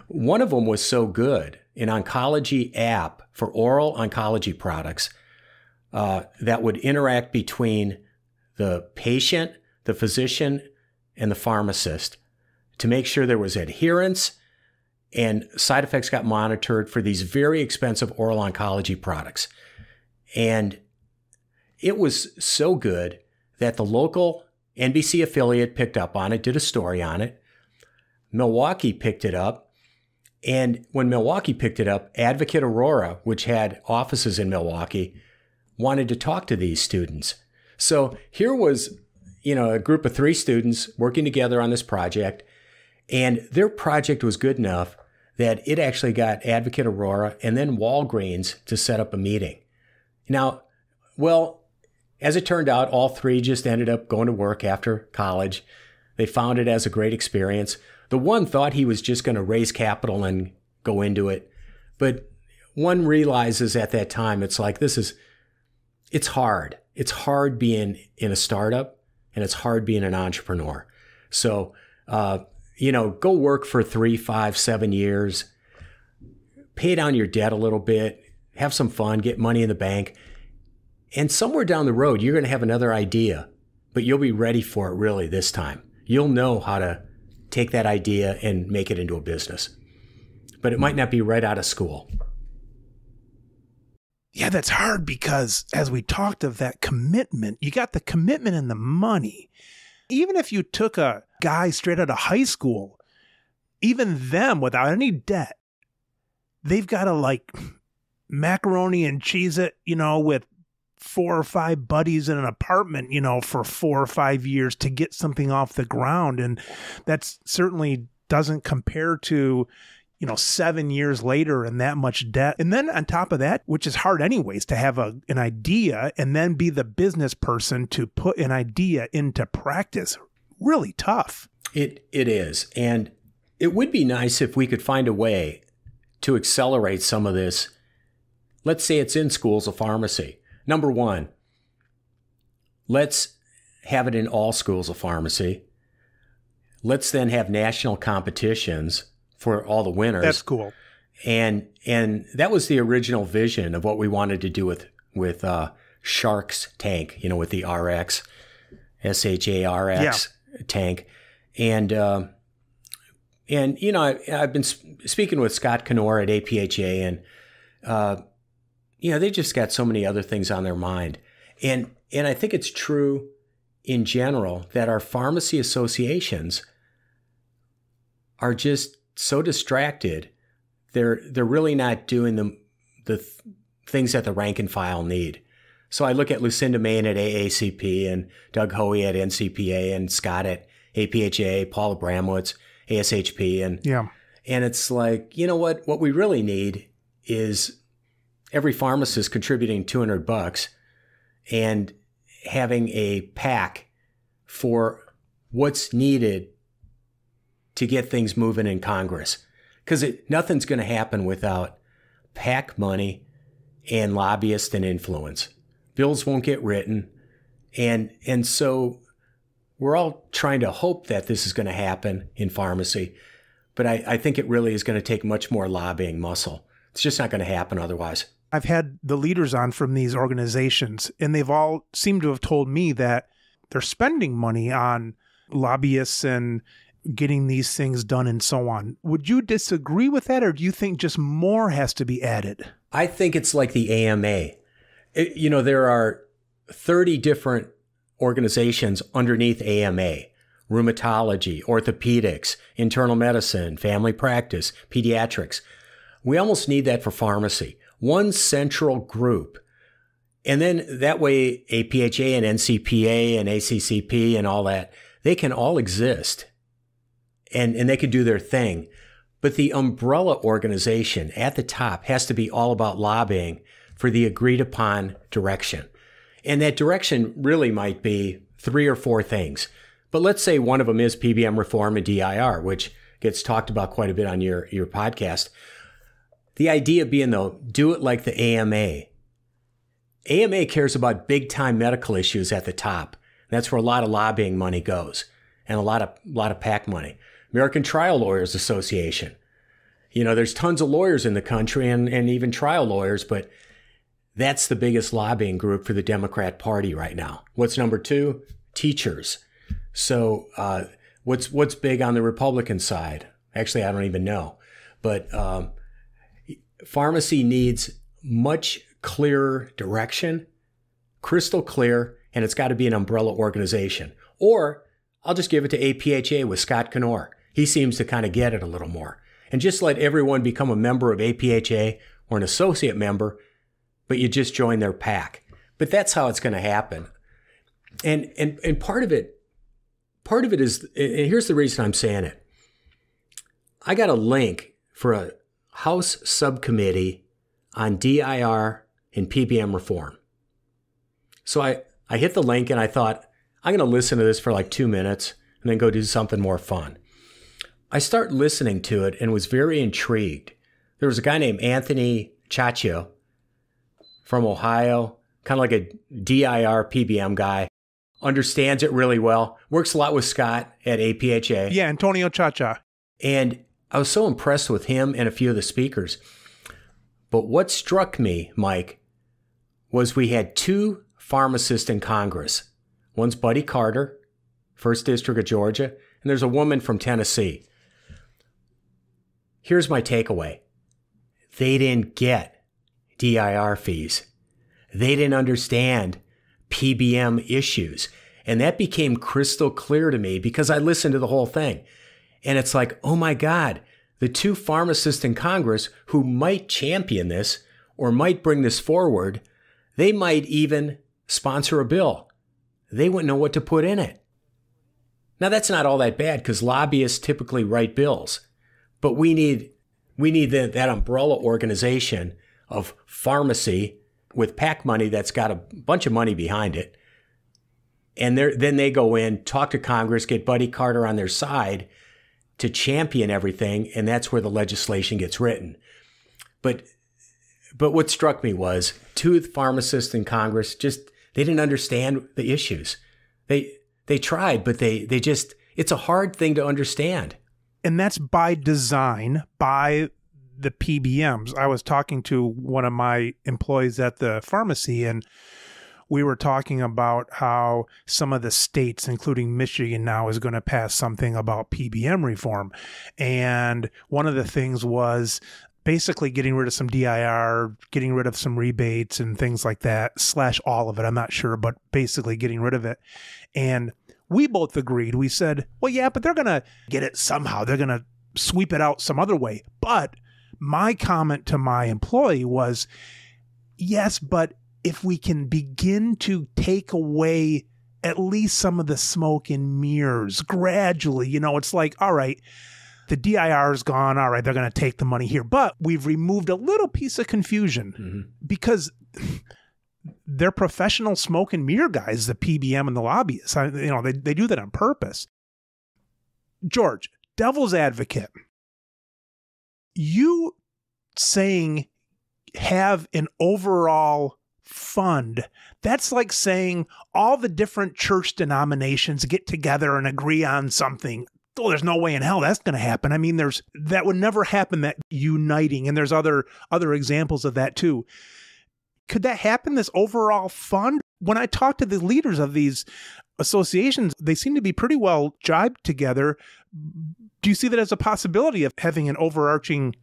One of them was so good, an oncology app for oral oncology products that would interact between the patient, the physician, and the pharmacist to make sure there was adherence and side effects got monitored for these very expensive oral oncology products. And it was so good that the local NBC affiliate picked up on it, did a story on it. Milwaukee picked it up. And when Milwaukee picked it up, Advocate Aurora, which had offices in Milwaukee, wanted to talk to these students. So here was, a group of 3 students working together on this project, and their project was good enough that it actually got Advocate Aurora and then Walgreens to set up a meeting. Now, well, as it turned out, all 3 just ended up going to work after college. They found it as a great experience. The one thought he was just going to raise capital and go into it. But one realizes at that time, it's like, it's hard. It's hard being in a startup, and it's hard being an entrepreneur. So, go work for 3, 5, 7 years, pay down your debt a little bit, have some fun, get money in the bank. And somewhere down the road, you're going to have another idea, but you'll be ready for it really this time. You'll know how to take that idea and make it into a business. But it might not be right out of school. Yeah, that's hard because as we talked of that commitment, you got the commitment and the money. Even if you took a guy straight out of high school, even them without any debt, they've got to macaroni and cheese it, with 4 or 5 buddies in an apartment, for 4 or 5 years to get something off the ground. And that certainly doesn't compare to, 7 years later and that much debt. And then on top of that, which is hard anyways, to have an idea and then be the business person to put an idea into practice. Really tough. It is. And it would be nice if we could find a way to accelerate some of this. Let's say it's in schools of pharmacy. Number 1, let's have it in all schools of pharmacy. Let's then have national competitions for all the winners. That's cool. And that was the original vision of what we wanted to do with Shark's tank, with the RX, SHARX tank. And I've been speaking with Scott Knorr at APHA, and they just got so many other things on their mind. And I think it's true in general that our pharmacy associations are just so distracted. They're really not doing the things that the rank and file need. So I look at Lucinda Main at AACP and Doug Hoey at NCPA and Scott at APHA, Paul Abramowitz, ASHP. And it's like, what we really need is every pharmacist contributing $200 and having a PAC for what's needed to get things moving in Congress. Because nothing's going to happen without PAC money and lobbyists and influence. Bills won't get written. And so we're all trying to hope that this is going to happen in pharmacy. But I think it really is going to take much more lobbying muscle. It's just not going to happen otherwise. I've had the leaders on from these organizations, and they've all seemed to have told me that they're spending money on lobbyists and getting these things done and so on. Would you disagree with that, or do you think just more has to be added? I think it's like the AMA. There are 30 different organizations underneath AMA: rheumatology, orthopedics, internal medicine, family practice, pediatrics. We almost need that for pharmacy. One central group. And then that way, APHA and NCPA and ACCP and all that, they can all exist and they can do their thing. But the umbrella organization at the top has to be all about lobbying for the agreed upon direction. And that direction really might be 3 or 4 things. But let's say one of them is Pbm Reform and DIR, which gets talked about quite a bit on your podcast. The idea being, though, do it like the AMA. AMA cares about big-time medical issues at the top. That's where a lot of lobbying money goes, and a lot of PAC money. American Trial Lawyers Association. There's tons of lawyers in the country and even trial lawyers, but that's the biggest lobbying group for the Democrat Party right now. What's number 2? Teachers. So what's big on the Republican side? Actually, I don't even know. But pharmacy needs much clearer direction, crystal clear, and it's got to be an umbrella organization. Or I'll just give it to APHA with Scott Knorr. He seems to kind of get it a little more. And just let everyone become a member of APHA or an associate member, but you just join their PAC. But that's how it's going to happen. And part of it is, and here's the reason I'm saying it. I got a link for a House subcommittee on DIR and PBM reform. So I hit the link and I thought, I'm going to listen to this for like 2 minutes and then go do something more fun. I start listening to it and was very intrigued. There was a guy named Anthony Chaccio from Ohio, kind of like a DIR PBM guy, understands it really well, works a lot with Scott at APHA. Yeah, Antonio Chacha. And I was so impressed with him and a few of the speakers. But what struck me, Mike, was we had 2 pharmacists in Congress. One's Buddy Carter, 1st District of Georgia, and there's a woman from Tennessee. Here's my takeaway. They didn't get DIR fees. They didn't understand PBM issues. And that became crystal clear to me because I listened to the whole thing. And it's like, oh my God, the 2 pharmacists in Congress who might champion this or might bring this forward, they might even sponsor a bill. They wouldn't know what to put in it. Now, that's not all that bad because lobbyists typically write bills. But we need that umbrella organization of pharmacy with PAC money that's got a bunch of money behind it. And then they go in, talk to Congress, get Buddy Carter on their side to champion everything, and that's where the legislation gets written. But what struck me was 2 pharmacists in Congress they didn't understand the issues. They tried, but they just, it's a hard thing to understand. And that's by design, by the PBMs. I was talking to one of my employees at the pharmacy, and we were talking about how some of the states, including Michigan now, is going to pass something about PBM reform. And one of the things was basically getting rid of some DIR, getting rid of some rebates and things like that, / all of it. I'm not sure, but basically getting rid of it. And we both agreed. We said, well, yeah, but they're going to get it somehow. They're going to sweep it out some other way. But my comment to my employee was, yes, but if we can begin to take away at least some of the smoke and mirrors gradually, it's like, all right, the DIR is gone. All right, they're going to take the money here. But we've removed a little piece of confusion because they're professional smoke and mirror guys, the PBM and the lobbyists. They do that on purpose. George, devil's advocate, you saying have an overall fund, that's like saying all the different church denominations get together and agree on something. Oh, there's no way in hell that's going to happen. I mean, that would never happen, that uniting. And there's other examples of that too. Could that happen, this overall fund? When I talk to the leaders of these associations, they seem to be pretty well jibed together. Do you see that as a possibility of having an overarching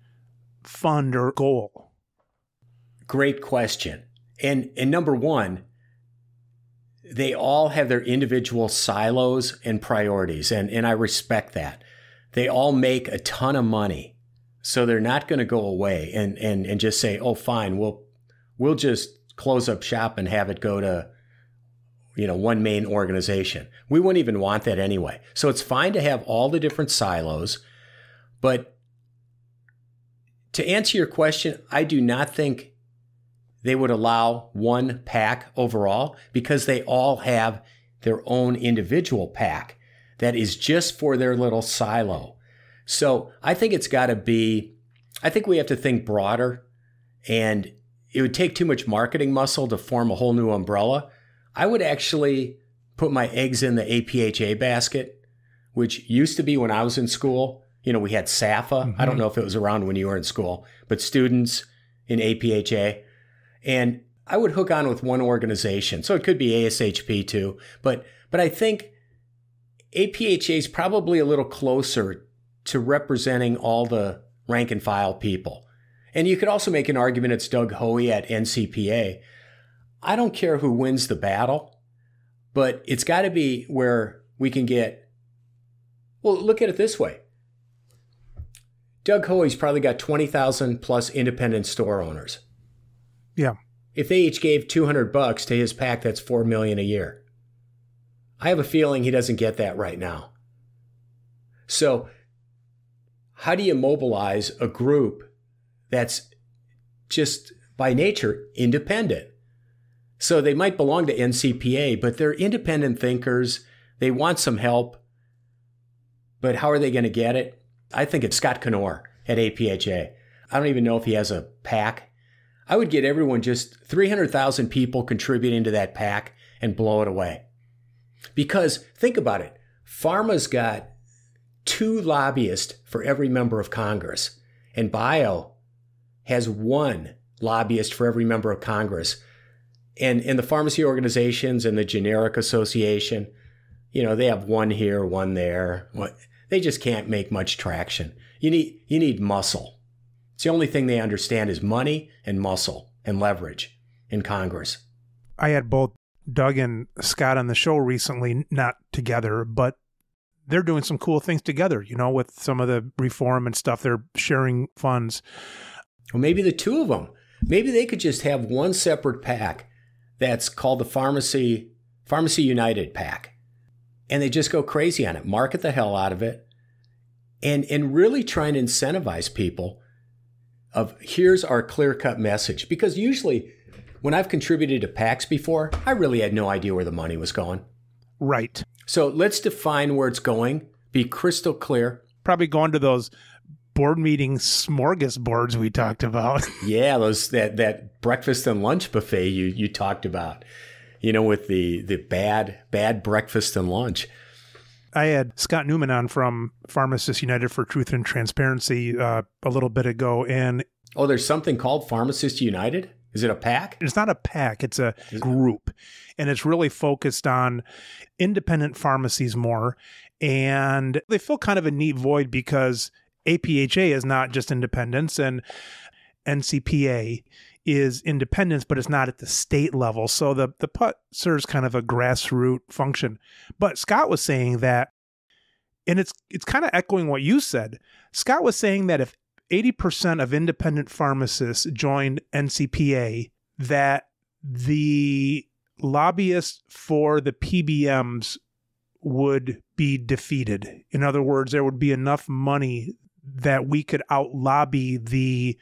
fund or goal? Great question. And number one, they all have their individual silos and priorities, and I respect that. They all make a ton of money, so they're not going to go away and just say, oh, fine, we'll just close up shop and have it go to, one main organization. We wouldn't even want that anyway. So it's fine to have all the different silos, but to answer your question, I do not think they would allow one PAC overall because they all have their own individual PAC that is just for their little silo. So I think I think we have to think broader, and it would take too much marketing muscle to form a whole new umbrella. I would actually put my eggs in the APHA basket, which used to be when I was in school. You know, we had SAFA. Mm-hmm. I don't know if it was around when you were in school, but students in APHA. And I would hook on with one organization. So it could be ASHP too. But I think APHA is probably a little closer to representing all the rank and file people. And you could also make an argument it's Doug Hoey at NCPA. I don't care who wins the battle, but it's got to be where we can get, well, look at it this way. Doug Hoey's probably got 20,000 plus independent store owners. Yeah. If they each gave $200 to his PAC, that's $4 million a year. I have a feeling he doesn't get that right now. So how do you mobilize a group that's just by nature independent? So they might belong to NCPA, but they're independent thinkers. They want some help. But how are they going to get it? I think it's Scott Knorr at APHA. I don't even know if he has a PAC. I would get everyone, just 300,000 people contributing to that PAC and blow it away. Because think about it. Pharma's got 2 lobbyists for every member of Congress. And Bio has 1 lobbyist for every member of Congress. And the pharmacy organizations and the generic association, you know, they have 1 here, 1 there. They just can't make much traction. You need muscle. It's the only thing they understand is money and muscle and leverage in Congress. I had both Doug and Scott on the show recently, not together, but they're doing some cool things together, you know, with some of the reform and stuff. They're sharing funds. Well, maybe the 2 of them. Maybe they could just have 1 separate PAC that's called the Pharmacy United PAC. And they just go crazy on it, market the hell out of it, and really try and incentivize people of here's our clear-cut message. Because usually when I've contributed to PACs before, I really had no idea where the money was going. Right. So let's define where it's going, be crystal clear. Probably going to those board meeting smorgasbords we talked about. Yeah, that breakfast and lunch buffet you talked about, you know, with the bad breakfast and lunch. I had Scott Newman on from Pharmacist United for Truth and Transparency a little bit ago. And oh, there's something called Pharmacist United? Is it a PAC? It's not a PAC. It's a group. And it's really focused on independent pharmacies more. And they fill kind of a neat void because APHA is not just independence and NCPA is independence, but it's not at the state level. So the PUT serves kind of a grassroots function. But Scott was saying that, and it's kind of echoing what you said. Scott was saying that if 80% of independent pharmacists joined NCPA, that the lobbyists for the PBMs would be defeated. In other words, there would be enough money that we could out-lobby the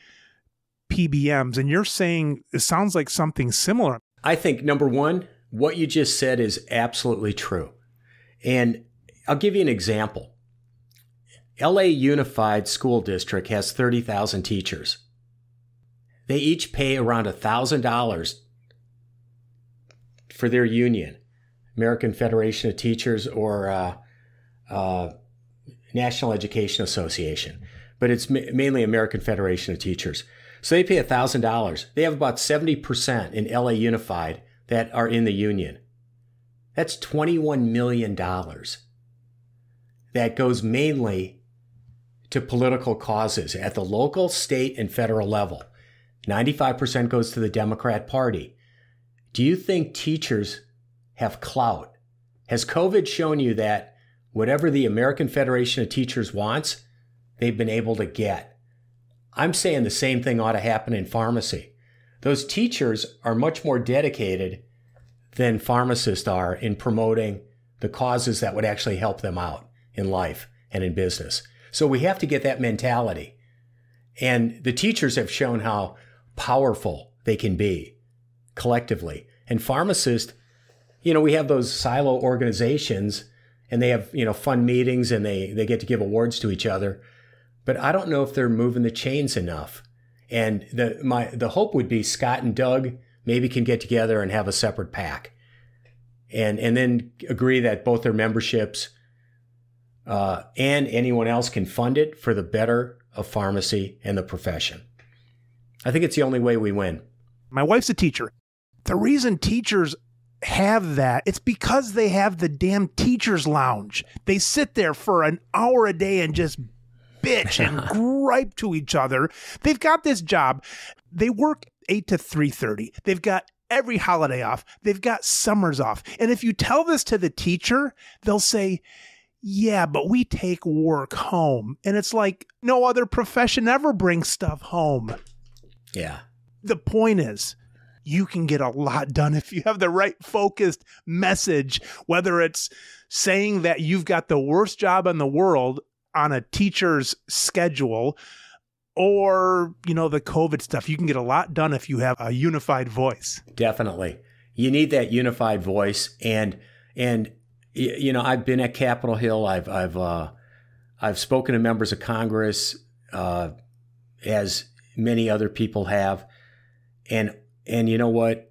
PBMs. And you're saying it sounds like something similar. I think, number one, what you just said is absolutely true. And I'll give you an example. LA Unified School District has 30,000 teachers. They each pay around $1,000 for their union, American Federation of Teachers or National Education Association. But it's mainly American Federation of Teachers. So they pay $1,000. They have about 70% in LA Unified that are in the union. That's $21 million. That goes mainly to political causes at the local, state, and federal level. 95% goes to the Democrat Party. Do you think teachers have clout? Has COVID shown you that whatever the American Federation of Teachers wants, they've been able to get? I'm saying the same thing ought to happen in pharmacy. Those teachers are much more dedicated than pharmacists are in promoting the causes that would actually help them out in life and in business. So we have to get that mentality. And the teachers have shown how powerful they can be collectively. And pharmacists, you know, we have those silo organizations and they have, you know, fun meetings and they get to give awards to each other. But I don't know if they're moving the chains enough. And the hope would be Scott and Doug maybe can get together and have a separate PAC. and then agree that both their memberships and anyone else can fund it for the better of pharmacy and the profession. I think it's the only way we win. My wife's a teacher. The reason teachers have that, it's because they have the damn teacher's lounge. They sit there for an hour a day and just bitch and gripe to each other. They've got this job. They work 8 to 3:30. They've got every holiday off. They've got summers off. And if you tell this to the teacher, they'll say, yeah, but we take work home. And it's like, no other profession ever brings stuff home. Yeah. The point is, you can get a lot done if you have the right focused message, whether it's saying that you've got the worst job in the world on a teacher's schedule, or, you know, the COVID stuff. You can get a lot done if you have a unified voice. Definitely. You need that unified voice. And you know, I've been at Capitol Hill. I've spoken to members of Congress, as many other people have. And you know what?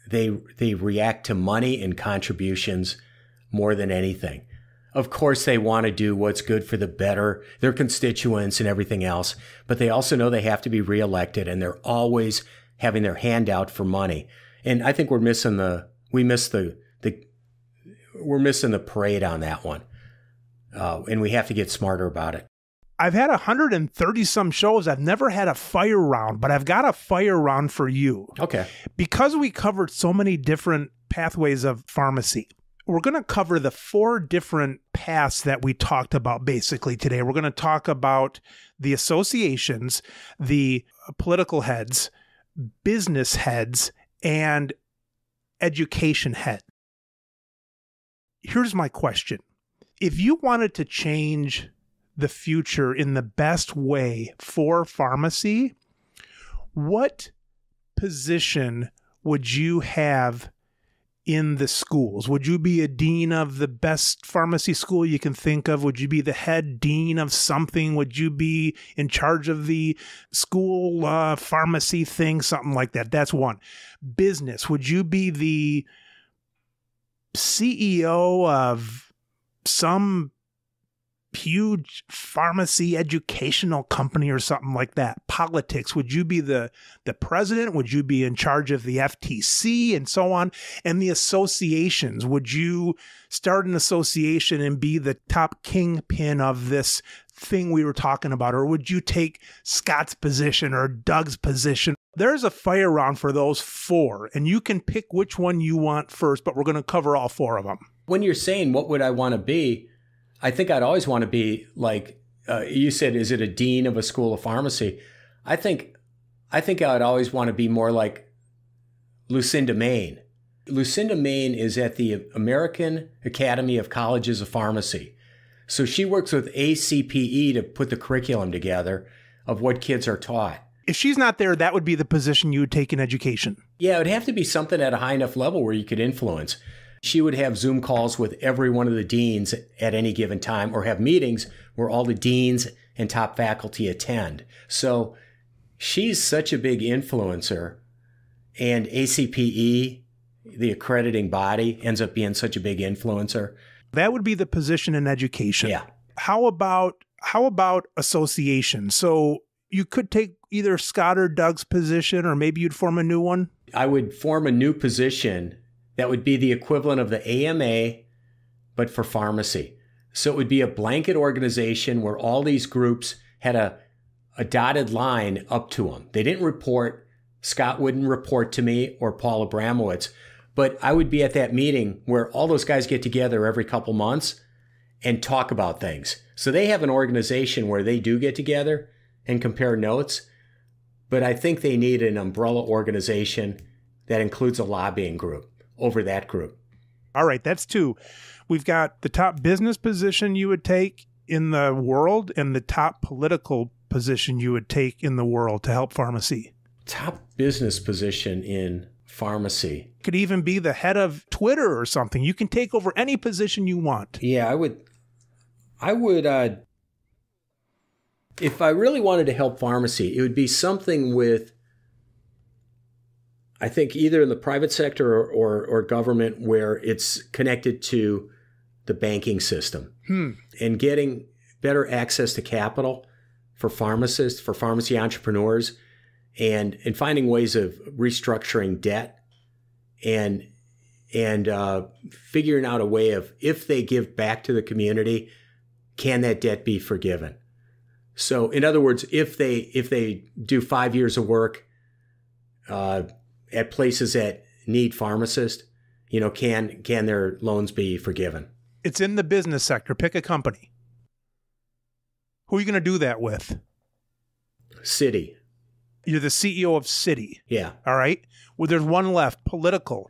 They react to money and contributions more than anything. Of course, they want to do what's good for the better, their constituents and everything else, but they also know they have to be reelected, and they're always having their hand out for money. And I think we're missing the parade on that one. And we have to get smarter about it. I've had 130 some shows. I've never had a fire round, but I've got a fire round for you. Okay. Because we covered so many different pathways of pharmacy, we're going to cover the 4 different paths that we talked about basically today. We're going to talk about the associations, the political heads, business heads, and education head. Here's my question. If you wanted to change the future in the best way for pharmacy, what position would you have in the schools? Would you be a dean of the best pharmacy school you can think of? Would you be the head dean of something? Would you be in charge of the school pharmacy thing? Something like that. That's one. Business. Would you be the CEO of some huge pharmacy educational company or something like that? Politics. Would you be the president? Would you be in charge of the FTC and so on? And the associations. Would you start an association and be the top kingpin of this thing we were talking about? Or would you take Scott's position or Doug's position? There's a fire round for those 4, and you can pick which one you want first, but we're going to cover all 4 of them. When you're saying what would I want to be, I think I'd always want to be like, you said, is it a dean of a school of pharmacy? I think I'd always want to be more like Lucinda Main. Lucinda Main is at the American Academy of Colleges of Pharmacy. So she works with ACPE to put the curriculum together of what kids are taught. If she's not there, that would be the position you would take in education. Yeah, it would have to be something at a high enough level where you could influence. She would have Zoom calls with every one of the deans at any given time, or have meetings where all the deans and top faculty attend. So she's such a big influencer, and ACPE, the accrediting body, ends up being such a big influencer. That would be the position in education. Yeah. How about association? So you could take either Scott or Doug's position, or maybe you'd form a new one? I would form a new position that would be the equivalent of the AMA, but for pharmacy. So it would be a blanket organization where all these groups had a dotted line up to them. They didn't report. Scott wouldn't report to me, or Paul Abramowitz, but I would be at that meeting where all those guys get together every couple months and talk about things. So they have an organization where they do get together and compare notes, but I think they need an umbrella organization that includes a lobbying group over that group. All right, that's 2. We've got the top business position you would take in the world and the top political position you would take in the world to help pharmacy. Top business position in pharmacy. Could even be the head of Twitter or something. You can take over any position you want. Yeah, I would if I really wanted to help pharmacy, it would be something with, I think either in the private sector or government where it's connected to the banking system and getting better access to capital for pharmacists, for pharmacy entrepreneurs, and finding ways of restructuring debt and figuring out a way of, if they give back to the community, can that debt be forgiven? So in other words, if they do 5 years of work at places that need pharmacists, can their loans be forgiven? It's in the business sector. Pick a company. Who are you going to do that with? City. You're the CEO of City. Yeah. All right. Well, there's one left, political.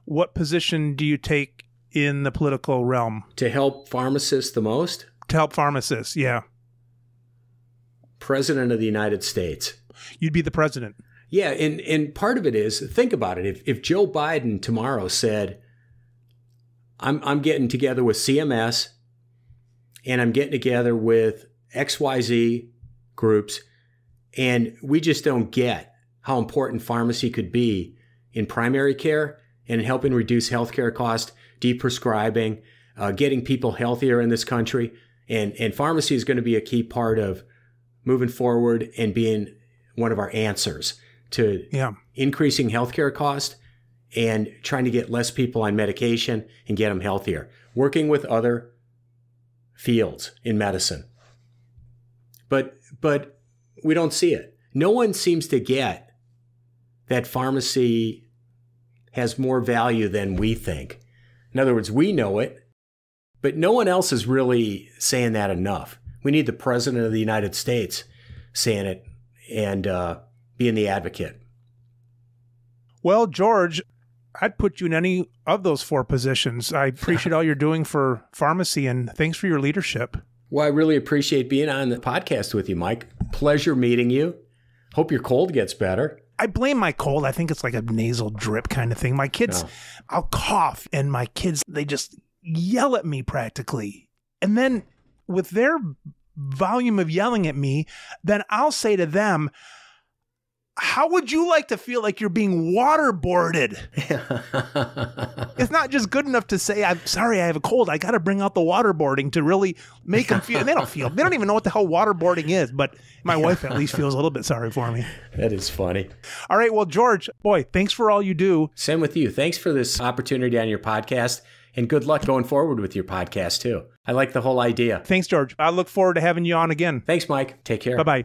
What position do you take in the political realm? To help pharmacists the most? To help pharmacists, yeah. President of the United States. You'd be the president. Yeah, and part of it is, think about it. If Joe Biden tomorrow said, I'm getting together with CMS and I'm getting together with XYZ groups, and we just don't get how important pharmacy could be in primary care and in helping reduce healthcare costs, deprescribing, getting people healthier in this country. And pharmacy is going to be a key part of moving forward and being one of our answers to increasing healthcare costs and trying to get less people on medication and get them healthier. Working with other fields in medicine. But we don't see it. No one seems to get that pharmacy has more value than we think. In other words, we know it, but no one else is really saying that enough. We need the President of the United States saying it and being the advocate. Well, George, I'd put you in any of those 4 positions. I appreciate all you're doing for pharmacy, and thanks for your leadership. Well, I really appreciate being on the podcast with you, Mike. Pleasure meeting you. Hope your cold gets better. I blame my cold. I think it's like a nasal drip kind of thing. My kids, I'll cough, and my kids, they just yell at me practically. And then with their volume of yelling at me, then I'll say to them, how would you like to feel like you're being waterboarded? It's not just good enough to say, I'm sorry, I have a cold. I got to bring out the waterboarding to really make them feel. They don't even know what the hell waterboarding is, but my wife at least feels a little bit sorry for me. That is funny. All right. Well, George, boy, thanks for all you do. Same with you. Thanks for this opportunity on your podcast, and good luck going forward with your podcast too. I like the whole idea. Thanks, George. I look forward to having you on again. Thanks, Mike. Take care. Bye-bye.